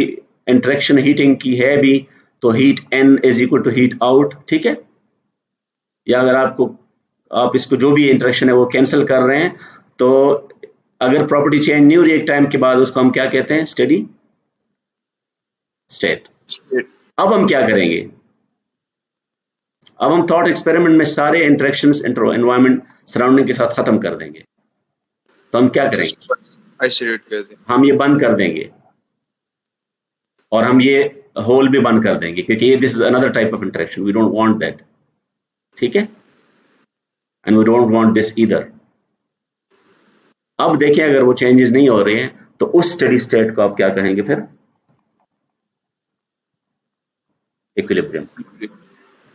इंटरेक्शन हीटिंग की है भी तो heat n is equal to heat out. ठीक है. या अगर आप इसको जो भी इंटरेक्शन है वो कैंसिल कर रहे हैं, तो अगर प्रॉपर्टी चेंज नहीं हो रही एक टाइम के बाद, उसको हम क्या कहते हैं? Steady state. अब हम क्या करेंगे? अब हम थॉट एक्सपेरिमेंट में सारे इंटरेक्शंस एनवायरनमेंट सराउंडिंग के साथ खत्म कर देंगे. तो हम क्या करेंगे? आइसोलेट कर दें. हम ये बंद कर देंगे, और हम ये होल भी बंद कर देंगे, क्योंकि this is another type of interaction. We don't want that. ठीक है. And we don't want this either. अब देखिए, अगर वो चेंजेस नहीं हो रहे हैं तो उस स्टेडी स्टेट को आप क्या कहेंगे फिर? Equilibrium.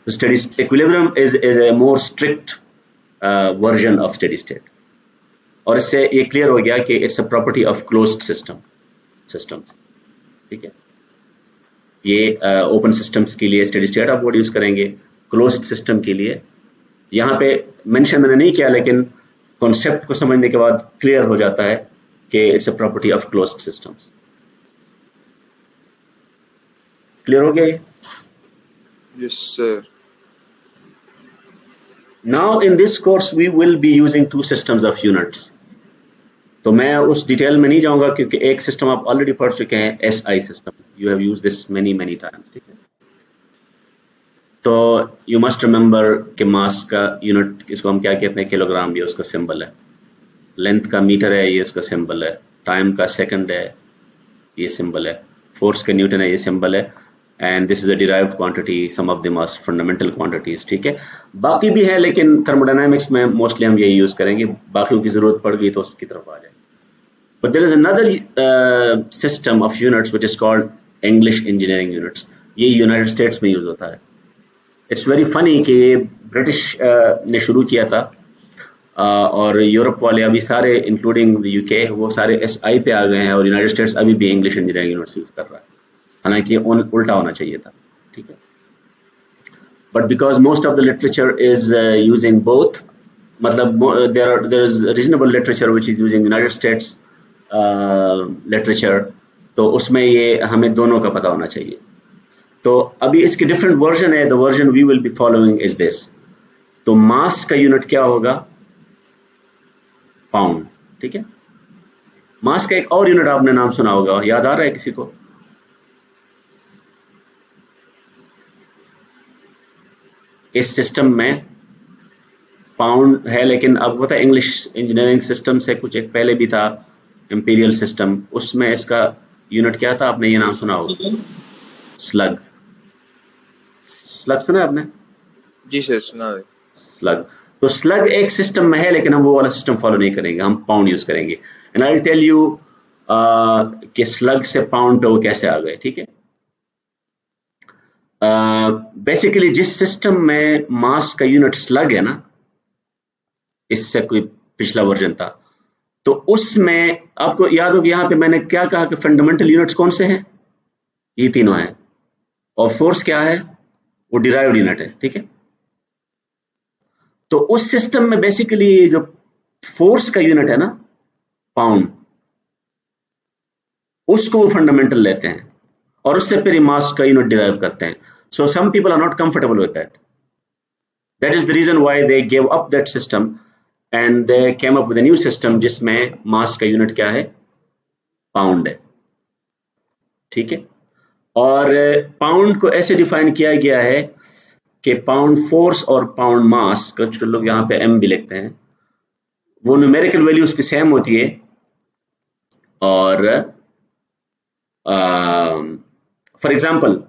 Steady equilibrium is a more strict version of steady state. और इससे ये क्लियर हो गया कि it's a property of closed systems. ठीक है. ये ओपन सिस्टम्स के लिए स्टेडी स्टेट आप वर्ड यूज करेंगे, क्लोज्ड सिस्टम के लिए यहाँ पे मेंशन मैंने नहीं किया, लेकिन कॉन्सेप्ट को समझने के बाद क्लियर हो जाता है कि it's a property of closed systems. Clear हो गया? Yes, sir. Now in this course we will be using two systems of units. तो मैं उस डिटेल में नहीं जाऊंगा क्योंकि एक सिस्टम आप ऑलरेडी पढ़ चुके हैं, SI system. You have used this many times. ठीक है. तो यू मस्ट रिमेंबर कि मास का यूनिट इसको हम क्या कहते हैं? किलोग्राम. ये उसका सिंबल है. लेंथ का मीटर है, ये उसका सिंबल है, टाइम का सेकंड है, ये सिंबल है, फोर्स का न्यूटन है, ये सिंबल है, and this is a derived quantity, some of the most fundamental quantities. ठीक है, बाकी भी है लेकिन थर्मोडायनामिक्स में मोस्टली हम यही यूज करेंगे, बाकियों की जरूरत पड़ गई तो उसकी तरफ आ जाए। But there is another system of units which is called English engineering units. ये यूनाइटेड स्टेट्स में यूज होता है। इट्स वेरी फनी कि ये ब्रिटिश ने शुरू किया था, और यूरोप वाले अभी सारे इंक्लूडिंग यूके वो सारे SI पे आ गए हैं, और यूनाइटेड स्टेट्स अभी भी इंग्लिश इंजीनियरिंग यूनिट्स यूज कर रहा है, हालांकि उल्टा होना चाहिए था। ठीक है, but because most of the literature is using both, मतलब there is reasonable literature which is using United States literature, तो उसमें ये हमें दोनों का पता होना चाहिए। तो अभी इसके डिफरेंट वर्जन है, the version we will be following is this. तो मास का यूनिट क्या होगा? पाउंड। ठीक है, मास का एक और यूनिट आपने नाम सुना होगा, याद आ रहा है किसी को? इस सिस्टम में पाउंड है, लेकिन अब पता है इंग्लिश इंजीनियरिंग सिस्टम से कुछ एक पहले भी था इंपीरियल सिस्टम, उसमें इसका यूनिट क्या था? आपने ये नाम सुना होगा, स्लग। स्लग सुना आपने? जी सर, सुना है। स्लग, तो स्लग एक सिस्टम में है, लेकिन हम वो वाला सिस्टम फॉलो नहीं करेंगे, हम पाउंड यूज करेंगे। And I will tell you कि स्लग से पाउंड पे वो कैसे आ गए। ठीक है, बेसिकली जिस सिस्टम में मास का यूनिट स्लग है ना, इससे कोई पिछला वर्जन था, तो उसमें आपको याद होगा यहाँ पे मैंने क्या कहा कि फंडामेंटल यूनिट्स कौन से हैं? ये तीनों हैं, और फोर्स क्या है? वो डिराइव्ड यूनिट है। ठीक है, तो उस सिस्टम में बेसिकली जो फोर्स का यूनिट है ना, पाउंड, उसको वो फंडामेंटल लेते हैं, और उससे फिर मास का यूनिट डिराइव करते हैं। So some people are not comfortable with that, that is the reason why they give up that system and they came up with a new system जिसमें मास का यूनिट क्या है? पाउंड है। ठीक है, और पाउंड को ऐसे डिफाइन किया गया है कि पाउंड फोर्स और पाउंड मास, कुछ लोग यहाँ पे M भी लिखते हैं, वो न्यूमेरिकल वैल्यू उसकी सेम होती है। और फॉर एग्जांपल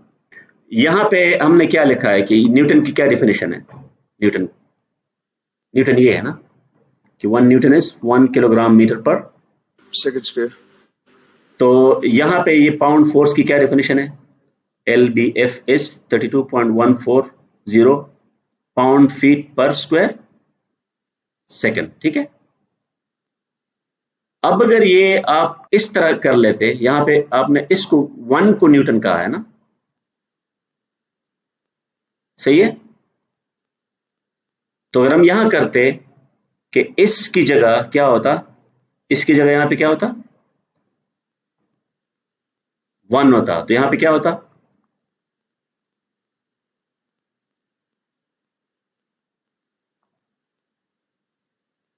यहाँ पे हमने क्या लिखा है कि न्यूटन की क्या डेफिनेशन है? न्यूटन ये है ना कि 1 न्यूटन इज 1 किलोग्राम मीटर पर सेकंड स्क्वायर। तो यहाँ पे ये पाउंड फोर्स की क्या डेफिनेशन है? LBF इज 32.140 पाउंड फीट पर स्क्वायर सेकंड। ठीक है, अब अगर ये आप इस तरह कर लेते, यहाँ पे आपने इसको 1 को न्यूटन कहा है ना, सही है? तो अगर हम यहां करते कि इसकी जगह क्या होता, इसकी जगह यहां पे क्या होता? 1 होता, तो यहां पे क्या होता?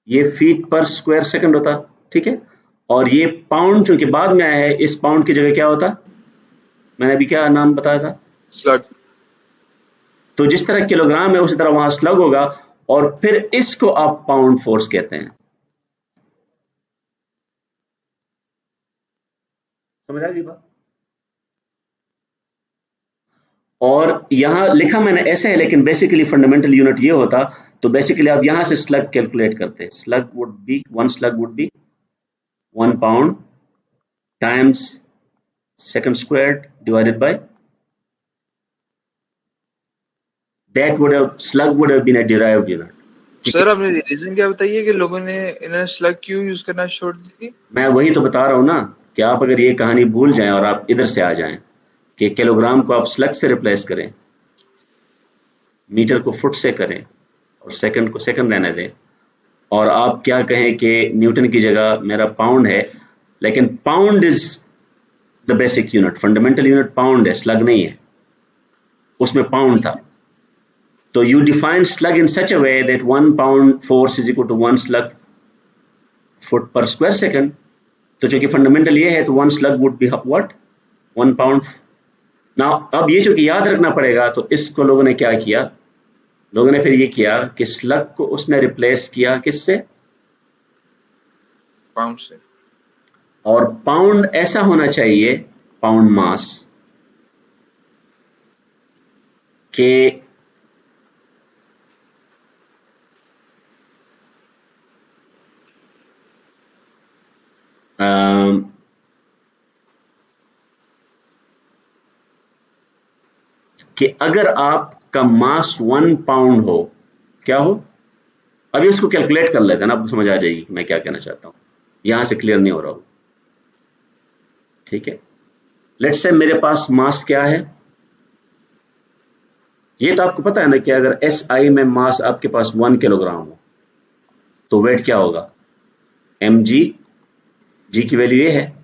ये फीट पर स्क्वायर सेकंड होता। ठीक है, और ये पाउंड चूंकि बाद में आया है, इस पाउंड की जगह क्या होता? मैंने अभी क्या नाम बताया था? स्लग। तो जिस तरह किलोग्राम है उसी तरह वहां स्लग होगा, और फिर इसको आप पाउंड फोर्स कहते हैं। समझ आ गई बात? और यहां लिखा मैंने ऐसे है, लेकिन बेसिकली फंडामेंटल यूनिट ये होता। तो बेसिकली आप यहां से स्लग कैलकुलेट करते, slug would be 1 slug would be 1 pound times second squared divided by that would have slug would have been a derived unit. Sir आपने रीजन क्या बताइए कि लोगों ने इन्होंने स्लग क्यों यूज करना छोड़ दी थी? मैं वही तो बता रहा हूं ना कि आप अगर ये कहानी भूल जाएं और आप इधर से आ जाएं कि किलोग्राम को आप स्लग से रिप्लेस करें, मीटर को फुट से करें, और सेकंड को सेकंड रहने दें, और आप क्या कहें कि न्यूटन की जगह मेरा पाउंड है, लेकिन pound is the basic unit, fundamental unit pound है, स्लग नहीं है। उसमें पाउंड था, तो you define slug in such a way that 1 pound force is equal to 1 slug foot per square second. तो चूंकि फंडामेंटल ये है तो 1 slug would be what? 1 pound. Now अब ये चूंकि याद रखना पड़ेगा, तो इसको लोगों ने क्या किया? लोगों ने फिर ये किया कि स्लग को उसने रिप्लेस किया किससे? पाउंड से। और पाउंड ऐसा होना चाहिए, पाउंड मास के कि अगर आपका मास 1 पाउंड हो, क्या हो, अभी उसको कैलकुलेट कर लेते हैं ना, आपको समझ आ जाएगी कि मैं क्या कहना चाहता हूँ, यहां से क्लियर नहीं हो रहा हो। ठीक है, लेट्स से मेरे पास मास क्या है, ये तो आपको पता है ना कि अगर SI में मास आपके पास 1 किलोग्राम हो तो वेट क्या होगा, mg, जी की वैल्यू ये है,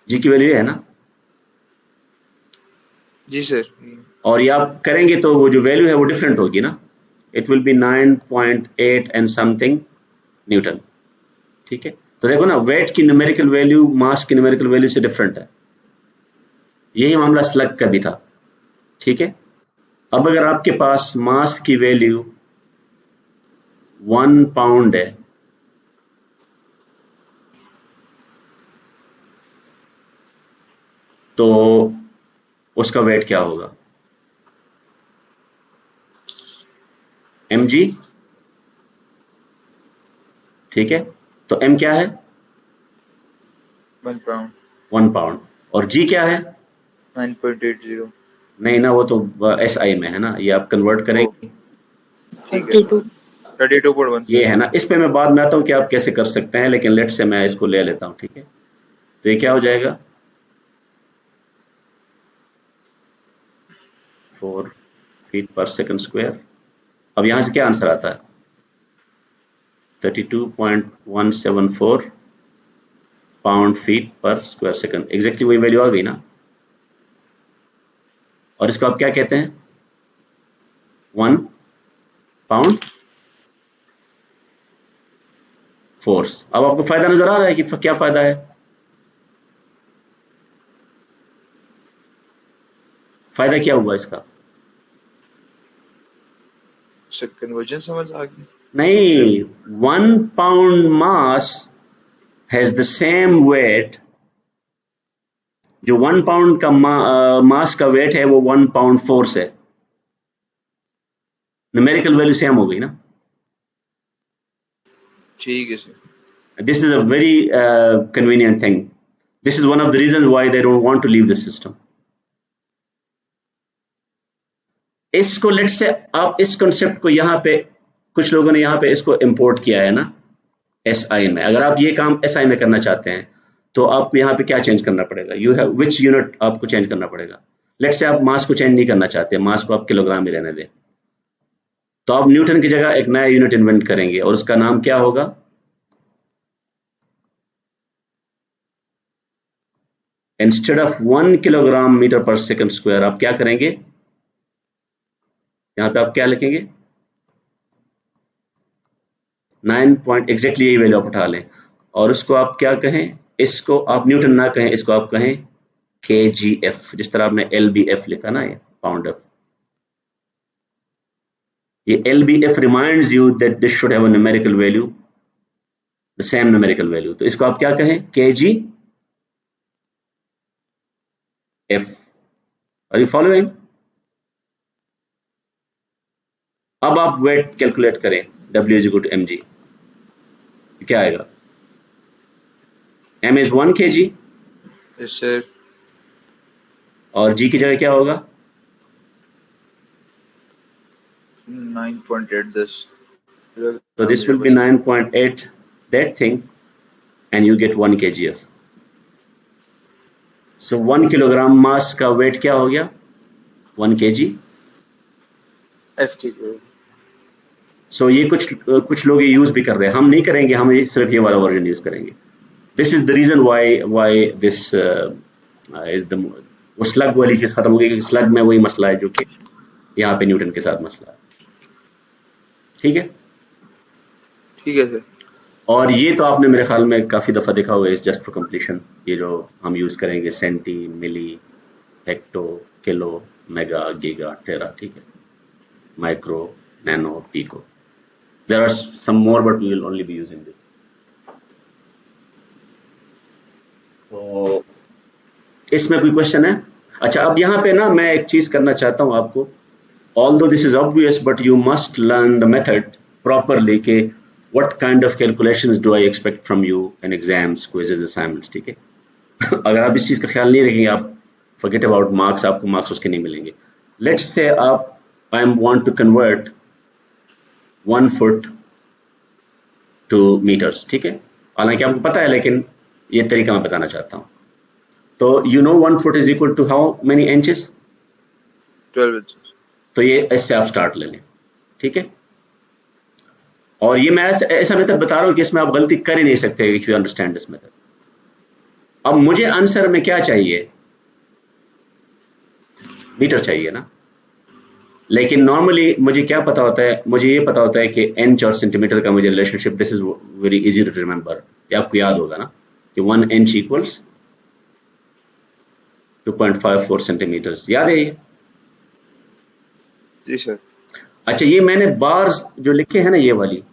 जी की वैल्यू ये है ना, जी सर। और ये आप करेंगे तो वो जो वैल्यू है वो डिफरेंट होगी ना, it will be 9.8 and something Newton. ठीक है, तो देखो ना, वेट की न्यूमेरिकल वैल्यू मास की न्यूमेरिकल वैल्यू से डिफरेंट है। यही मामला स्लग का भी था। ठीक है, अब अगर आपके पास मास की वैल्यू 1 पाउंड है तो उसका वेट क्या होगा, mg। ठीक है, तो m क्या है, 1 पाउंड। 1 पाउंड, और g क्या है, 9.80। नहीं ना, वो तो SI में है ना, ये आप कन्वर्ट ओ करेंगे, ठीक है, 32.1 ये सर। है ना। इस पे मैं बाद में आता हूँ कि आप कैसे कर सकते हैं, लेकिन लेट से मैं इसको ले लेता हूँ। ठीक है, तो ये क्या हो जाएगा, 4 फीट पर सेकंड स्क्वायर। अब यहां से क्या आंसर आता है, 32.174 पाउंड फीट पर स्क्वायर सेकंड, एग्जैक्टली वही वैल्यू आ गई ना। और इसको आप क्या कहते हैं, 1 पाउंड फोर्स। अब आपको फायदा नजर आ रहा है कि क्या फायदा है, फायदा क्या हुआ इसका, सर कन्वर्जन समझ आ गई। नहीं, 1 pound mass has the same weight, जो 1 पाउंड का मास का वेट है वो 1 पाउंड फोर्स है, न्यूमेरिकल वैल्यू सेम हो गई ना। ठीक है sir. This is a very convenient thing. This is one of the reasons why they don't want to leave the system. इसको लेट से आप इस कॉन्सेप्ट को यहाँ पे कुछ लोगों ने यहाँ पे इसको इंपोर्ट किया है ना SI में। अगर आप ये काम SI में करना चाहते हैं तो आपको यहाँ पे क्या चेंज करना पड़ेगा, यू हैव विच यूनिट आपको चेंज करना पड़ेगा। लेट से आप मास को चेंज नहीं करना चाहते, मास को आप किलोग्राम में रहने दें, तो आप न्यूटन की जगह एक नया यूनिट इन्वेंट करेंगे और उसका नाम क्या होगा, इंस्टेड ऑफ 1 किलोग्राम मीटर पर सेकंड स्क्वायर आप क्या करेंगे, यहाँ पे आप क्या लिखेंगे, 9 पॉइंट, एग्जैक्टली यही वैल्यू आप उठा लें और उसको आप क्या कहें, इसको आप न्यूटन ना कहें, इसको आप कहें kgf, जिस तरह आपने lbf लिखा ना, ये पाउंड ऑफ, ये lbf reminds you that this should have a numerical value, the same numerical value, तो इसको आप क्या कहें, kgf। Are you following. अब आप वेट कैलकुलेट करें, W is equal to mg, क्या आएगा, m is 1 kg yes sir. और g की जगह क्या होगा, 9.8 this। so this will be 9.8 that thing and you get 1 kgf. so 1 kilogram mass का वेट क्या हो गया, 1 kg। F की so ये कुछ लोग ये यूज भी कर रहे हैं, हम नहीं करेंगे, हम सिर्फ ये वाला वर्जन यूज करेंगे। This is the reason why this is the, वो स्लग वाली चीज खत्म हो गई, स्लग में वही मसला है जो कि यहाँ पे न्यूटन के साथ मसला है। ठीक है, ठीक है सर। और ये तो आपने मेरे ख्याल में काफी दफा देखा होगा, इस जस्ट फॉर कंप्लीशन, ये जो हम यूज करेंगे सेंटी, मिली, हेक्टो, किलो, मेगा, गीगा, टेरा, ठीक है, micro, nano, or pico. There are some more, but we will only be using this. तो इसमें कोई क्वेश्चन है? अच्छा, अब यहाँ पे ना मैं एक चीज करना चाहता हूँ आपको. Although this is obvious, but you must learn the method properly. के what kind of calculations do I expect from you in exams, quizzes, assignments. ठीक है? अगर आप इस चीज का ख्याल नहीं रखेंगे, आप forget about marks, आपको marks उसके नहीं मिलेंगे. Let's say आप I want to convert 1 foot to meters. ठीक है? हालांकि आपको पता है, लेकिन ये तरीका मैं बताना चाहता हूँ. तो you know 1 foot is equal to how many inches? 12 inches. तो ये इससे आप स्टार्ट ले लें. ठीक है? और ये मैं ऐसा मेथड बता रहा हूँ कि इसमें आप गलती कर ही नहीं सकते if you understand this method. अब मुझे आंसर में क्या चाहिए? मीटर चाहिए ना. लेकिन नॉर्मली मुझे क्या पता होता है? मुझे ये पता होता है कि इंच और सेंटीमीटर का मुझे relationship, this is very easy to remember. ये आपको याद होगा ना कि 1 इंच इक्वल्स 2.54 सेंटीमीटर. याद है ये? जी सर. अच्छा, ये मैंने बार्स जो लिखे हैं ना, ये वाली,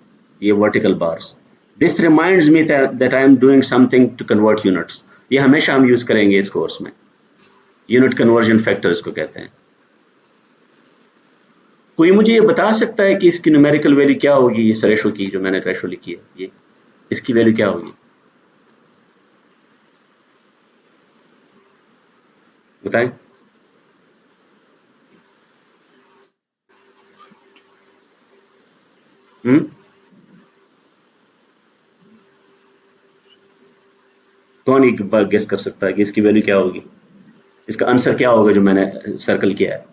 ये vertical bars, this reminds me that I am doing something to convert units. ये हमेशा हम यूज करेंगे इस कोर्स में. यूनिट कन्वर्जन फैक्टर इसको कहते हैं. कोई मुझे ये बता सकता है कि इसकी न्यूमेरिकल वैल्यू क्या होगी? इस रेशो की जो मैंने रेशो लिखी है, ये इसकी वैल्यू क्या होगी? बताएं. कौन एक बार गेस कर सकता है कि इसकी वैल्यू क्या होगी? इसका आंसर क्या होगा जो मैंने सर्कल किया है?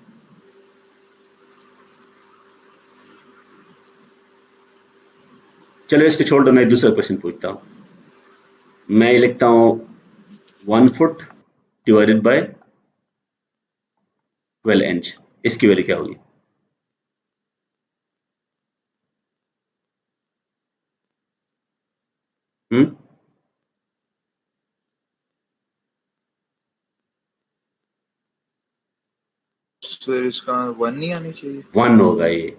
चलो इसको छोड़ दो, मैं दूसरा क्वेश्चन पूछता हूं. मैं लिखता हूं 1 फुट डिवाइडेड बाय 12 इंच. इसकी वैल्यू क्या होगी? सर इसका 1 नहीं आनी चाहिए. 1 होगा. ये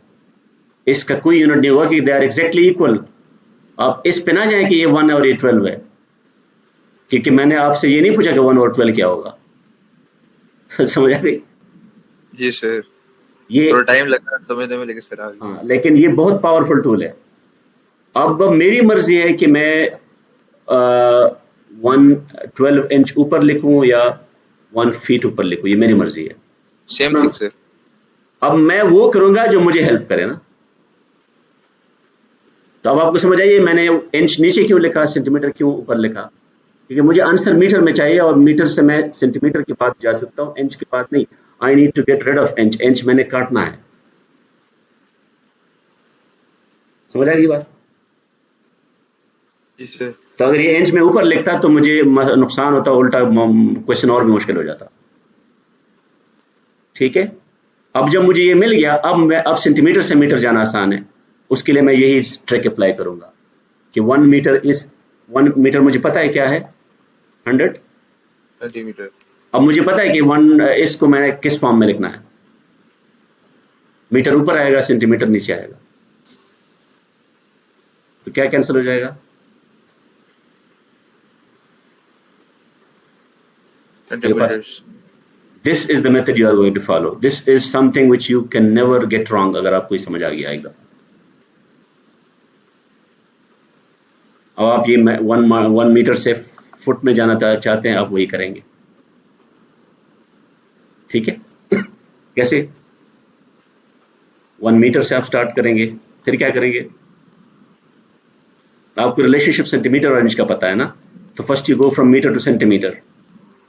इसका कोई यूनिट नहीं होगा कि दे आर एग्जैक्टली इक्वल. आप इस पे ना जाएं कि ये 1 और ये 12 है, क्योंकि मैंने आपसे ये नहीं पूछा कि 1 और 12 क्या होगा. समझ आ गई? जी सर. ये थोड़ा टाइम लगा समझने में, लेकिन सर आ गया. हाँ, लेकिन ये बहुत पावरफुल टूल है. अब मेरी मर्जी है कि मैं 12 इंच ऊपर लिखूं या 1 फीट ऊपर लिखूं. ये मेरी मर्जी है. Same thing sir. अब मैं वो करूंगा जो मुझे हेल्प करे ना. तो अब आपको समझ आइए मैंने इंच नीचे क्यों लिखा, सेंटीमीटर क्यों ऊपर लिखा? क्योंकि मुझे आंसर मीटर में चाहिए, और मीटर से मैं सेंटीमीटर के पास जा सकता हूँ, इंच के पास नहीं. I need to get rid of inch. Inch मैंने काटना है. समझ आ गई बात? जी सर. तो अगर ये इंच में ऊपर लिखता तो मुझे नुकसान होता, उल्टा क्वेश्चन और भी मुश्किल हो जाता. ठीक है? अब जब मुझे ये मिल गया, अब सेंटीमीटर से मीटर जाना आसान है. उसके लिए मैं यही ट्रिक अप्लाई करूंगा कि 1 मीटर मुझे पता है क्या है, 100 सेंटीमीटर. अब मुझे पता है कि 1 इसको मैंने किस फॉर्म में लिखना है. मीटर ऊपर आएगा, सेंटीमीटर नीचे आएगा. तो क्या कैंसिल हो जाएगा? Centimetres. This is the method you are going to follow. This is something which you can never get wrong. अगर आपको ये समझ आ गया एक दफा. अब आप ये 1 मीटर से फुट में जाना चाहते हैं, आप वही करेंगे. ठीक है? कैसे? 1 मीटर से आप स्टार्ट करेंगे, फिर क्या करेंगे? आपको रिलेशनशिप सेंटीमीटर और इंच का पता है ना, तो first you go from metre to centimetre.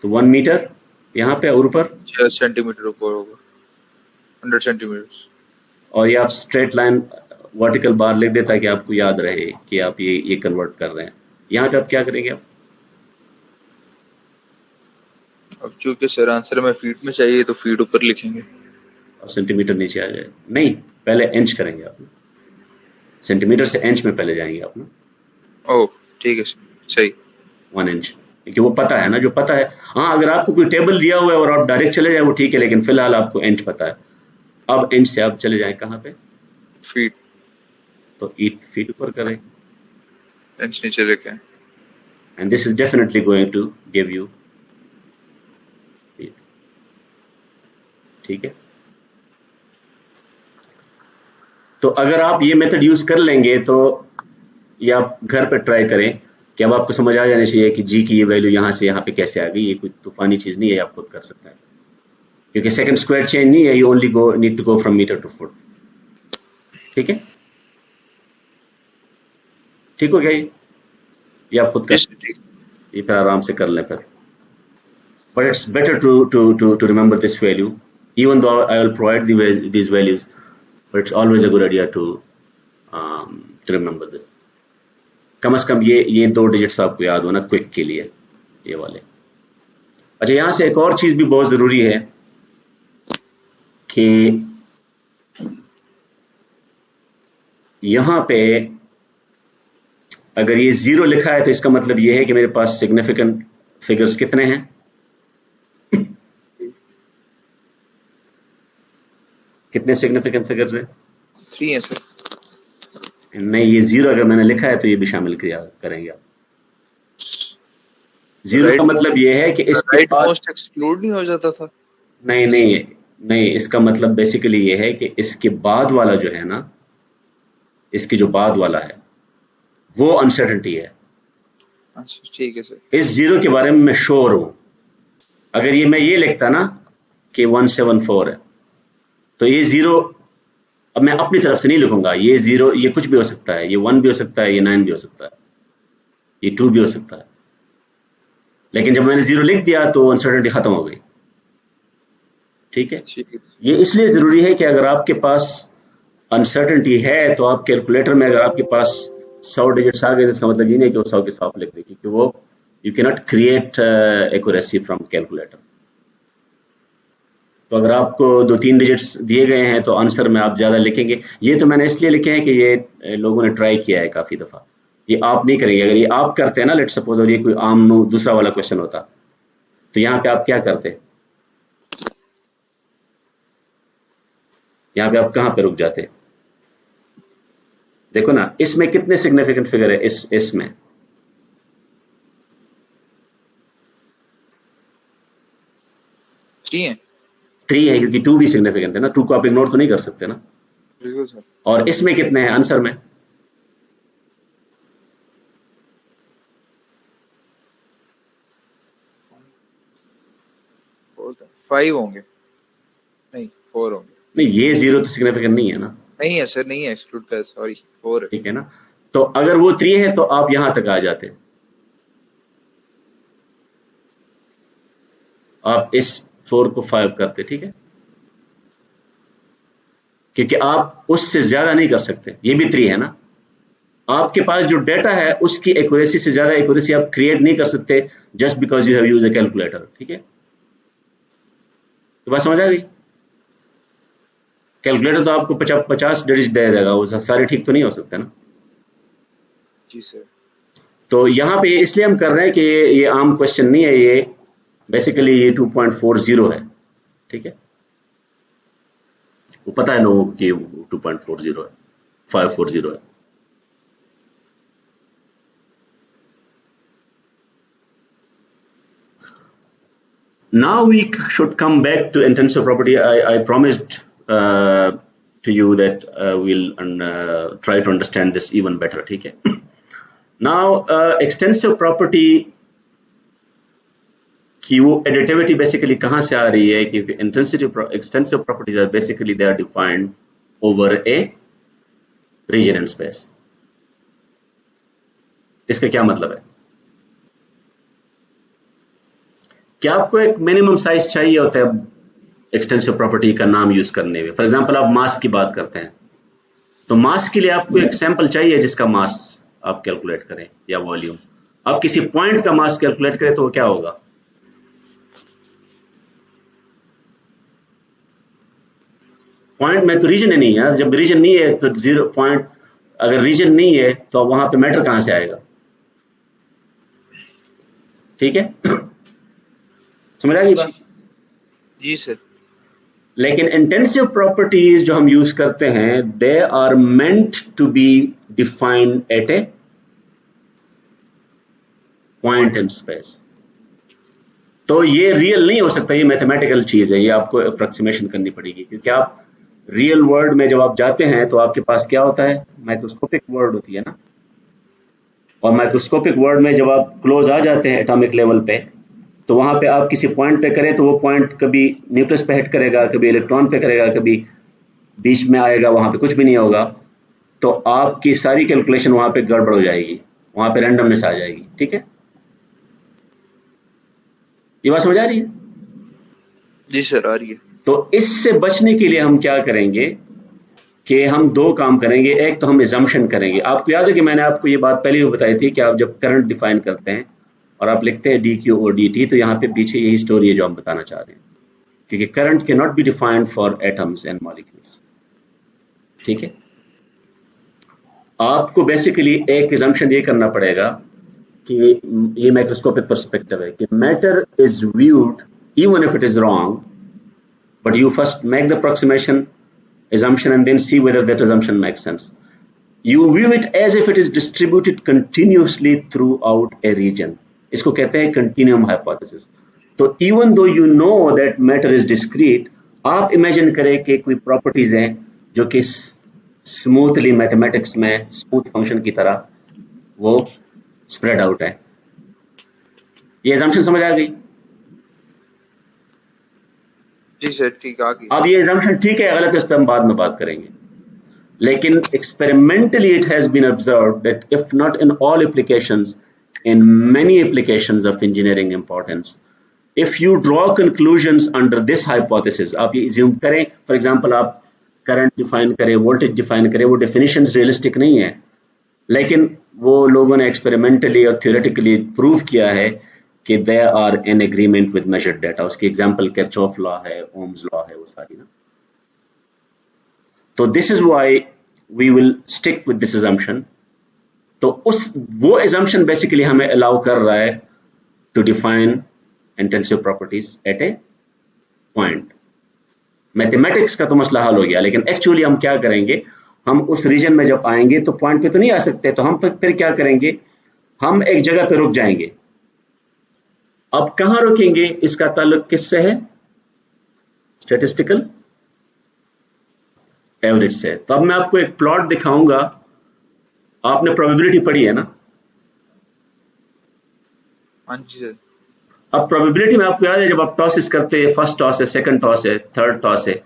तो 1 मीटर यहाँ पे और ऊपर 6 सेंटीमीटर ऊपर होगा, 100 सेंटीमीटर. और ये आप स्ट्रेट लाइन वर्टिकल बार लिख देता है कि आपको याद रहे कि आप ये कन्वर्ट कर रहे हैं. यहाँ पे आप क्या करेंगे? आप अब चूंकि सर आंसर में फीट में चाहिए तो फीट ऊपर लिखेंगे और सेंटीमीटर नीचे आ जाए. नहीं, पहले इंच करेंगे आप. सेंटीमीटर से इंच में पहले जाएंगे आप ना. ओह ठीक है सही. 1 इंच, क्योंकि वो पता है ना, जो पता है. हाँ, अगर आपको कोई टेबल दिया हुआ है और आप डायरेक्ट चले जाए वो ठीक है, लेकिन फिलहाल आपको इंच पता है. अब इंच से आप चले जाएं कहाँ पे? फीट तो ईट फीट ऊपर करें इंच नीचे रखें and this is definitely going to give you feet. ठीक है, तो अगर आप ये मेथड यूज कर लेंगे तो ये आप घर पे ट्राई करें कि अब आपको समझ आ जाना चाहिए कि जी की ये वैल्यू यहाँ से यहाँ पे कैसे आ गई। ये कोई तूफानी चीज नहीं है, आप खुद कर सकते हैं क्योंकि सेकंड स्क्वायर चेंज नहीं है, you only need to go from metre to foot. ठीक है, ठीक हो गया ये आप खुद कर, ये फिर आराम से कर लें फिर। But it's better to remember this value even though I will provide these values, but it's always a good idea to remember this। कम से कम ये 2 डिजिट्स आपको याद होना क्विक के लिए, ये वाले। अच्छा, यहाँ से एक और चीज भी बहुत जरूरी है कि यहाँ पे अगर ये 0 लिखा है तो इसका मतलब ये है कि मेरे पास सिग्निफिकेंट फिगर्स कितने हैं? कितने सिग्निफिकेंट फिगर्स हैं? 3 है सर। नहीं, ये 0 अगर मैंने लिखा है तो ये भी शामिल करेंगे आप। 0 का मतलब ये है कि इसके राइट मोस्ट एक्सक्लूड नहीं हो जाता था? नहीं, इसका मतलब बेसिकली ये है कि इसके बाद वाला जो है ना, इसके जो बाद वाला है वो अनसर्टेनिटी है। अच्छा ठीक है सर। इस 0 के बारे में मैं श्योर हूं। अगर मैं ये लिखता ना कि 174 है तो ये 0 अब मैं अपनी तरफ से नहीं लिखूंगा। ये 0 ये कुछ भी हो सकता है, ये 1 भी हो सकता है, ये 9 भी हो सकता है, ये 2 भी हो सकता है। लेकिन जब मैंने 0 लिख दिया तो अनसर्टेनिटी खत्म हो गई। ठीक है, ये इसलिए जरूरी है कि अगर आपके पास अनसर्टेनिटी है तो आप कैलकुलेटर में अगर आपके पास 100 डिजिट्स आ गए तो इसका मतलब ये नहीं कि वो 100 के 100 लिख दे, क्योंकि वो you can not create accuracy from calculator. तो अगर आपको 2-3 डिजिट्स दिए गए हैं तो आंसर में आप ज़्यादा लिखेंगे। ये तो मैंने इसलिए लिखे हैं कि ये लोगों ने ट्राई किया है काफ़ी दफ़ा। ये आप नहीं करेंगे। अगर ये आप करते हैं ना, लेट सपोज, और ये कोई आम दूसरा वाला क्वेश्चन होता तो यहाँ पे आप क्या करते? यहाँ पे आप कहाँ पे रुक जाते? देखो ना, इसमें कितने सिग्निफिकेंट फिगर है? इसमें 3 है क्योंकि 2 भी सिग्निफिकेंट है ना। 2 को आप इग्नोर तो नहीं कर सकते ना। बिल्कुल सर। और इसमें कितने हैं आंसर में? 5 होंगे, नहीं 4 होंगे। नहीं, ये 0 तो सिग्निफिकेंट नहीं है ना। नहीं है सर, नहीं है, एक्सक्लूड का, सॉरी 4 है। ठीक है ना, तो अगर वो 3 है तो आप यहां तक आ जाते, आप इस 4 को 5 करते। ठीक है, क्योंकि आप उससे ज्यादा नहीं कर सकते। ये भी 3 है ना, आपके पास जो डेटा है उसकी एक्यूरेसी से ज्यादा एक्यूरेसी आप क्रिएट नहीं कर सकते just because you have used a calculator. ठीक है, तो बात समझ आ गई? कैलकुलेटर तो आपको 50 डिजिट दे देगा, वो सारे ठीक तो नहीं हो सकते ना। जी सर। तो यहाँ पे इसलिए हम कर रहे हैं कि ये आम क्वेश्चन नहीं है, ये बेसिकली ये 2.40 है। ठीक है, वो पता है लोगों को कि 2.40 है, 540 है। Now we should come back to intensive property. I promised to you that we'll try to understand this even better. ठीक है? Now extensive property की वो additivity basically कहाँ से आ रही है? क्योंकि extensive properties are basically they are defined over a region and space. इसका क्या मतलब है? क्या आपको एक मिनिमम साइज चाहिए होता है एक्सटेंसिव प्रॉपर्टी का नाम यूज करने में? फॉर एग्जांपल आप मास की बात करते हैं तो मास के लिए आपको एक सैंपल चाहिए जिसका मास आप कैलकुलेट करें या वॉल्यूम। आप किसी पॉइंट का मास कैलकुलेट करें तो क्या होगा? पॉइंट में तो रीजन ही नहीं है। जब रीजन नहीं है तो 0 पॉइंट, अगर रीजन नहीं है तो वहां पे मैटर कहां से आएगा? ठीक है, समझ आ गई बात? जी सर। लेकिन इंटेंसिव प्रॉपर्टीज जो हम यूज करते हैं they are meant to be defined at a point in space. तो ये रियल नहीं हो सकता, ये मैथमेटिकल चीज है, ये आपको अप्रोक्सीमेशन करनी पड़ेगी, क्योंकि आप रियल वर्ल्ड में जब आप जाते हैं तो आपके पास क्या होता है, माइक्रोस्कोपिक वर्ल्ड होती है ना, और माइक्रोस्कोपिक वर्ल्ड में जब आप क्लोज आ जाते हैं एटॉमिक लेवल पे, तो वहां पे आप किसी पॉइंट पे करें तो वो पॉइंट कभी न्यूक्लियस पे हिट करेगा, कभी इलेक्ट्रॉन पे करेगा, कभी बीच में आएगा, वहां पे कुछ भी नहीं होगा, तो आपकी सारी कैलकुलेशन वहां पे गड़बड़ हो जाएगी, वहां पे रैंडमनेस आ जाएगी। ठीक है, ये बात समझ आ रही है? जी सर आ रही है। तो इससे बचने के लिए हम क्या करेंगे कि हम दो काम करेंगे। एक तो हम एजम्पशन करेंगे। आपको याद है कि मैंने आपको ये बात पहले भी बताई थी कि आप जब करंट डिफाइन करते हैं और आप लिखते हैं D Q O D T, तो यहाँ पे पीछे यही स्टोरी है जो हम बताना चाह रहे हैं, क्योंकि current can not be defined for atoms and molecules. ठीक है, आपको बेसिकली एक एजम्पशन ये करना पड़ेगा कि ये माइक्रोस्कोपिक पर्सपेक्टिव है कि matter is viewed even if it is wrong, but you first make the approximation assumption and then see whether that assumption makes sense. You view it as if it is distributed continuously throughout a region. इसको कहते हैं continuum hypothesis. तो even though you know that matter is discrete, आप imagine करें कि कोई properties हैं जो कि smoothly mathematics में smooth function की तरह वो spread out है। ये assumption समझ आ गई? जी सर ठीक आ गई। अब ये assumption ठीक है गलत है उस पर हम बाद में बात करेंगे, लेकिन experimentally it has been observed that if not in all applications, in many applications of engineering importance, if you draw conclusions under this hypothesis, आप ये assume करें, for example आप current define करें, voltage define करें, वो definitions realistic नहीं है, लेकिन वो लोगों ने experimentally और theoretically prove किया है कि they are in agreement with measured data। उसकी एग्जाम्पल किरचॉफ लॉ है, ओम्स लॉ है, वो सारी ना। तो this is why we will stick with this assumption। तो वो assumption basically हमें allow कर रहा है to define intensive properties at a point। Mathematics का तो मसला हल हो गया, लेकिन एक्चुअली हम क्या करेंगे, हम उस रीजन में जब आएंगे तो पॉइंट पे तो नहीं आ सकते, तो हम फिर क्या करेंगे, हम एक जगह पे रुक जाएंगे। अब कहां रुकेंगे, इसका ताल्लुक किससे है, स्टैटिस्टिकल एवरेज से। तो अब मैं आपको एक प्लॉट दिखाऊंगा, आपने प्रोबेबिलिटी पढ़ी है ना? हाँ जी सर। अब प्रोबेबिलिटी में आपको याद है जब आप टॉसेस करते हैं, फर्स्ट टॉस है, सेकंड टॉस है, थर्ड टॉस है,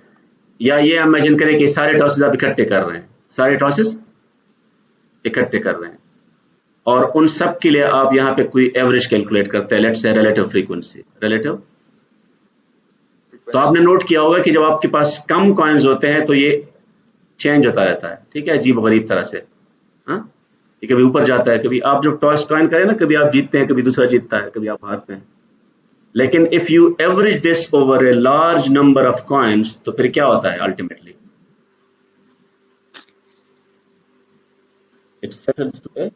या ये इमेजिन करें कि सारे टॉसेस आप इकट्ठे कर रहे हैं, सारे टॉसेस इकट्ठे कर रहे हैं, और उन सब के लिए आप यहाँ पे कोई एवरेज कैलकुलेट करते हैं, let's say relative frequency, relative. तो आपने नोट किया होगा कि जब आपके पास कम कॉइन्स होते हैं तो ये चेंज होता रहता है, ठीक है, अजीब गरीब तरह से। हाँ, ये कभी ऊपर जाता है, कभी आप जब टॉस कॉइन करें ना, कभी आप जीतते हैं, कभी दूसरा जीतता है, कभी आप हारते हैं। लेकिन if you average this over a large number of coins, तो फिर क्या होता है ultimately, it settles to a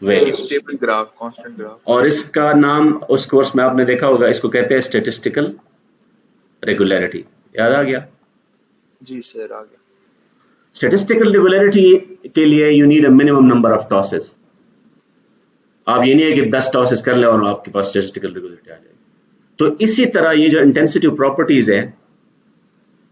stable graph, constant graph. और इसका नाम उस कोर्स में आपने देखा होगा, इसको कहते हैं स्टैटिस्टिकल रेगुलरिटी। याद आ गया? जी सर आ गया। स्टैटिस्टिकल रेगुलरिटी के लिए you need a minimum number of tosses. आप ये नहीं है कि 10 टॉसेस कर ले और आपके पास स्टैटिस्टिकल रेगुलरिटी आ जाएगी। तो इसी तरह ये जो इंटेंसिटी प्रॉपर्टीज है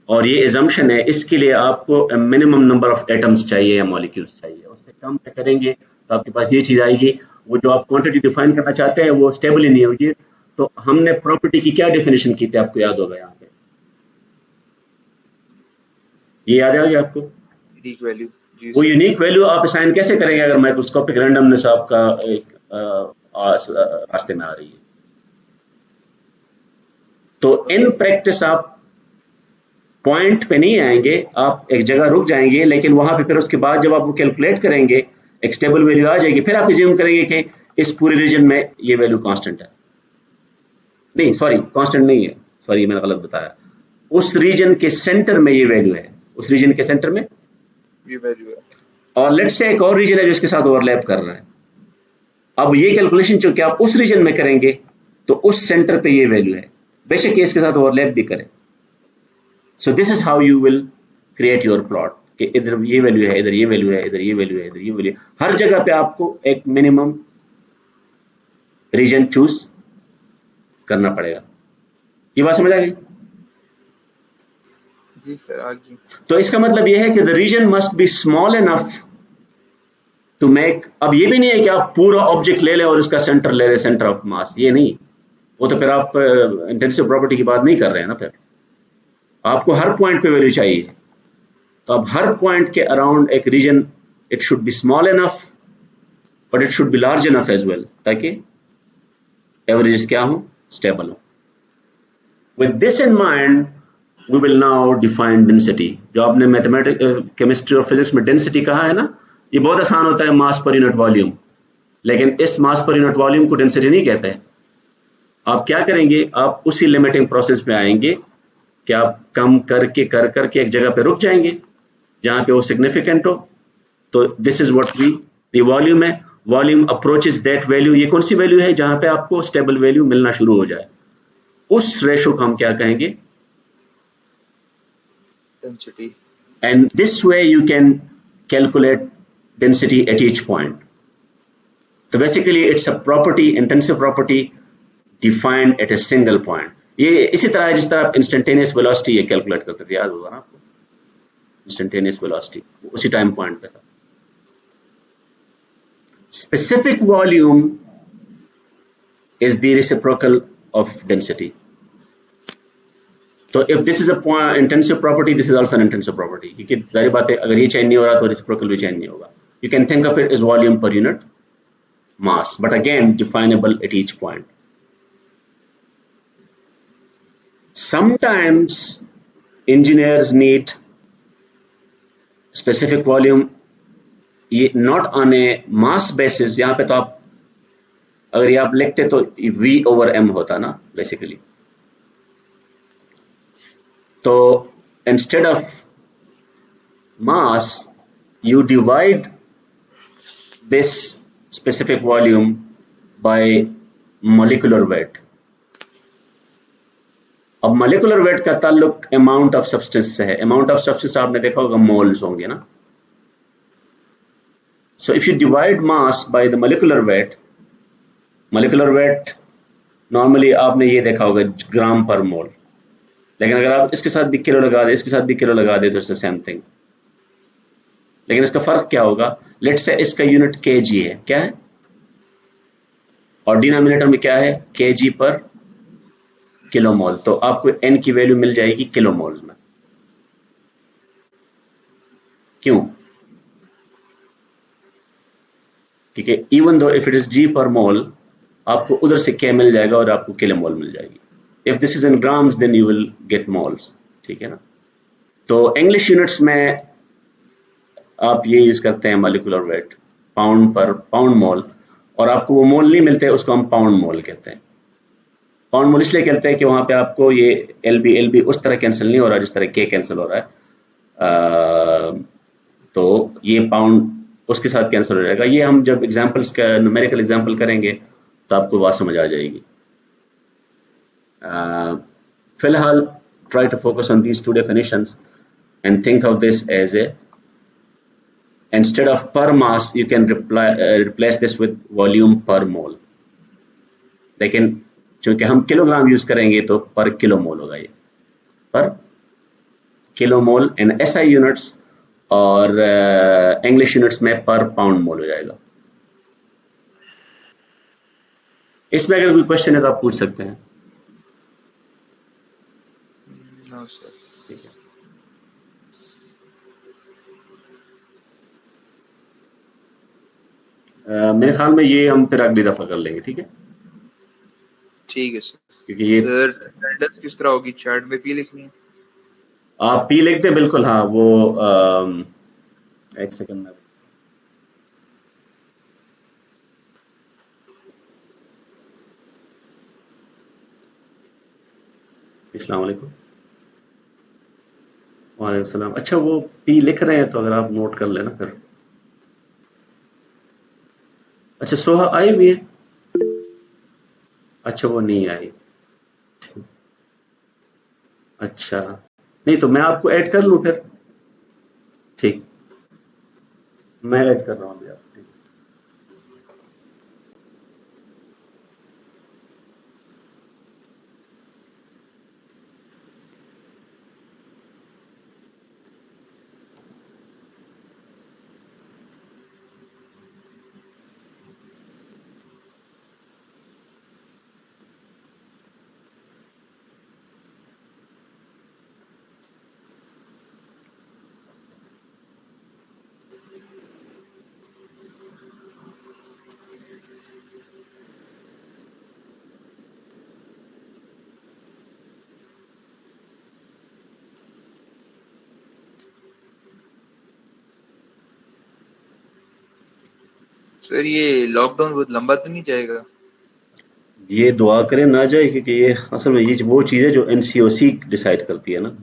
और ये एजम्पशन है, इसके लिए आपको मिनिमम नंबर ऑफ एटम्स चाहिए या मॉलिक्यूल्स चाहिए। उससे कम करेंगे तो आपके पास ये चीज आएगी, वो जो आप क्वांटिटी डिफाइन करना चाहते हैं वो स्टेबल ही नहीं होगी। तो हमने प्रॉपर्टी की क्या डेफिनेशन की थी, आपको याद होगा यहाँ पे, ये याद आ गया आपको? Unique value. वो यूनिक वैल्यू आप असाइन कैसे करेंगे अगर माइक्रोस्कोपिक रैंडमनेस आपका एक रास्ते में आ रही है? तो इन प्रैक्टिस आप पॉइंट पे नहीं आएंगे, आप एक जगह रुक जाएंगे, लेकिन वहां पे फिर उसके बाद जब आप वो कैलकुलेट करेंगे, एक स्टेबल वैल्यू आ जाएगी, फिर आप अज्यूम करेंगे कि इस पूरे रीजन में ये वैल्यू कांस्टेंट है। नहीं सॉरी, कांस्टेंट नहीं है, सॉरी मैंने गलत बताया, उस रीजन के सेंटर में ये वैल्यू है, उस रीजन के सेंटर में ये वैल्यू है, और लेट्स से एक और रीजन है जो इसके साथ ओवरलैप कर रहा है। अब ये कैलकुलेशन जो कि आप उस रीजन में करेंगे तो उस सेंटर पे ये वैल्यू है, बेशक ये इसके साथ ओवरलैप भी करे। So this is how you will create your plot कि इधर ये वैल्यू है, इधर ये वैल्यू है, इधर ये वैल्यू है, इधर ये वैल्यू, हर जगह पे आपको एक मिनिमम रीजन चूज करना पड़ेगा। ये बात समझ आ गई? जी सर आगे। तो इसका मतलब ये है कि the region must be small enough to make, अब ये भी नहीं है कि आप पूरा ऑब्जेक्ट ले लें और उसका सेंटर ले लें, सेंटर ऑफ मास, ये नहीं, वो तो फिर आप इंटेंसिव प्रॉपर्टी की बात नहीं कर रहे हैं ना। फिर आपको हर पॉइंट पे वैल्यू चाहिए, तो अब हर पॉइंट के अराउंड एक region, it should be small enough but it should be large enough as well, ताकि एवरेजेस क्या हो, स्टेबल हो। With this in mind we will now define density। जो आपने मैथमेटिक्स, केमिस्ट्री और फिजिक्स में डेंसिटी कहा है ना, ये बहुत आसान होता है, मास पर यूनिट वॉल्यूम, लेकिन इस मास पर यूनिट वॉल्यूम को डेंसिटी नहीं कहते हैं। आप क्या करेंगे, आप उसी लिमिटिंग प्रोसेस पे आएंगे कि आप कम करके कर करके एक जगह पे रुक जाएंगे जहां पे वो सिग्निफिकेंट हो। तो this is what V volume है, वॉल्यूम अप्रोचेस दैट वैल्यू, ये कौन सी वैल्यू है जहां पे आपको स्टेबल वैल्यू मिलना शुरू हो जाए, उस रेशो को हम क्या कहेंगे, density। and this way you can calculate density at each point. So basically it's a property, intensive property defined at a single point। ये इसी तरह है जिस तरह आप इंस्टेंटेनियस वेलोसिटी ये कैलकुलेट करते थे, याद होगा ना आपको, इंस्टेंटेनियस वेलोसिटी उसी टाइम पॉइंट पे था। Specific volume is the reciprocal of density। तो if this is a intensive property, this is also an intensive property, क्योंकि जाहिर बात है अगर ये चेंज नहीं हो रहा तो reciprocal भी चेंज नहीं होगा। You can think of it as volume per unit mass, but again definable at each point। Sometimes engineers need specific volume, ये not on a mass basis। यहाँ पे तो आप अगर ये आप लिखते तो V over M होता ना बेसिकली। तो instead of mass you divide this specific volume by molecular weight। अब molecular weight का ताल्लुक amount of substance से है। amount of substance आपने देखा होगा moles होंगे ना। So if you divide mass by the molecular weight normally आपने ये देखा होगा ग्राम पर मोल, लेकिन अगर आप इसके साथ भी किलो लगा दे, इसके साथ भी किलो लगा दे तो इट्स द सेम थिंग। लेकिन इसका फर्क क्या होगा, लेट्स से इसका यूनिट केजी है, क्या है, और डिनोमिनेटर में क्या है, केजी पर किलो मोल, तो आपको एन की वैल्यू मिल जाएगी किलो मोल्स में। क्यों? क्योंकि even though if it is जी पर मोल, आपको उधर से के मिल जाएगा और आपको किलो मोल मिल जाएगी। If this is in grams then you will get moles, ठीक है ना। तो इंग्लिश यूनिट्स में आप ये यूज करते हैं मॉलिक्यूलर वेट, पाउंड पर पाउंड मोल, और आपको वो मोल नहीं मिलते, उसको हम पाउंड मोल कहते हैं। पाउंड मोल इसलिए कहते हैं कि वहां पे आपको ये एल बी उस तरह कैंसिल नहीं हो रहा जिस तरह के कैंसिल हो रहा है। तो ये पाउंड उसके साथ कैंसिल हो जाएगा। ये हम जब एग्जांपल्स का न्यूमेरिकल एग्जांपल करेंगे तो आपको बात समझ आ जाएगी। फिलहाल try to focus on these two definitions and think of this as a, instead of per mass you can replace this with volume per mole। लेकिन चूंकि हम किलोग्राम यूज करेंगे तो पर किलो मोल होगा, ये पर किलो मोल इन SI units, और इंग्लिश यूनिट्स में पर पाउंड मोल हो जाएगा। इसमें अगर कोई क्वेश्चन है तो आप पूछ सकते हैं। No sir. ठीक है, मेरे ख्याल में ये हम फिर अगली दफा कर लेंगे, ठीक है। ठीक है सर। क्योंकि ये सर अटेंडेंस किस तरह होगी, चैट में पी लिखनी है? आप पी लिख दे, बिल्कुल हाँ। वो एक सेकंड में, अस्सलाम वालेकुम। वालेकुम सलाम। अच्छा वो पी लिख रहे हैं तो अगर आप नोट कर लेना फिर। अच्छा सोहा आई हुई है? अच्छा वो नहीं आई, ठीक। अच्छा, नहीं तो मैं आपको ऐड कर लूँ फिर। ठीक, मैं ऐड कर रहा हूँ अभी आपको। सर ये लॉकडाउन बहुत लंबा तो नहीं जाएगा? ये दुआ करें ना जाए, क्योंकि ये असल में ये वो चीज़ है जो एनसीओसी डिसाइड करती है ना।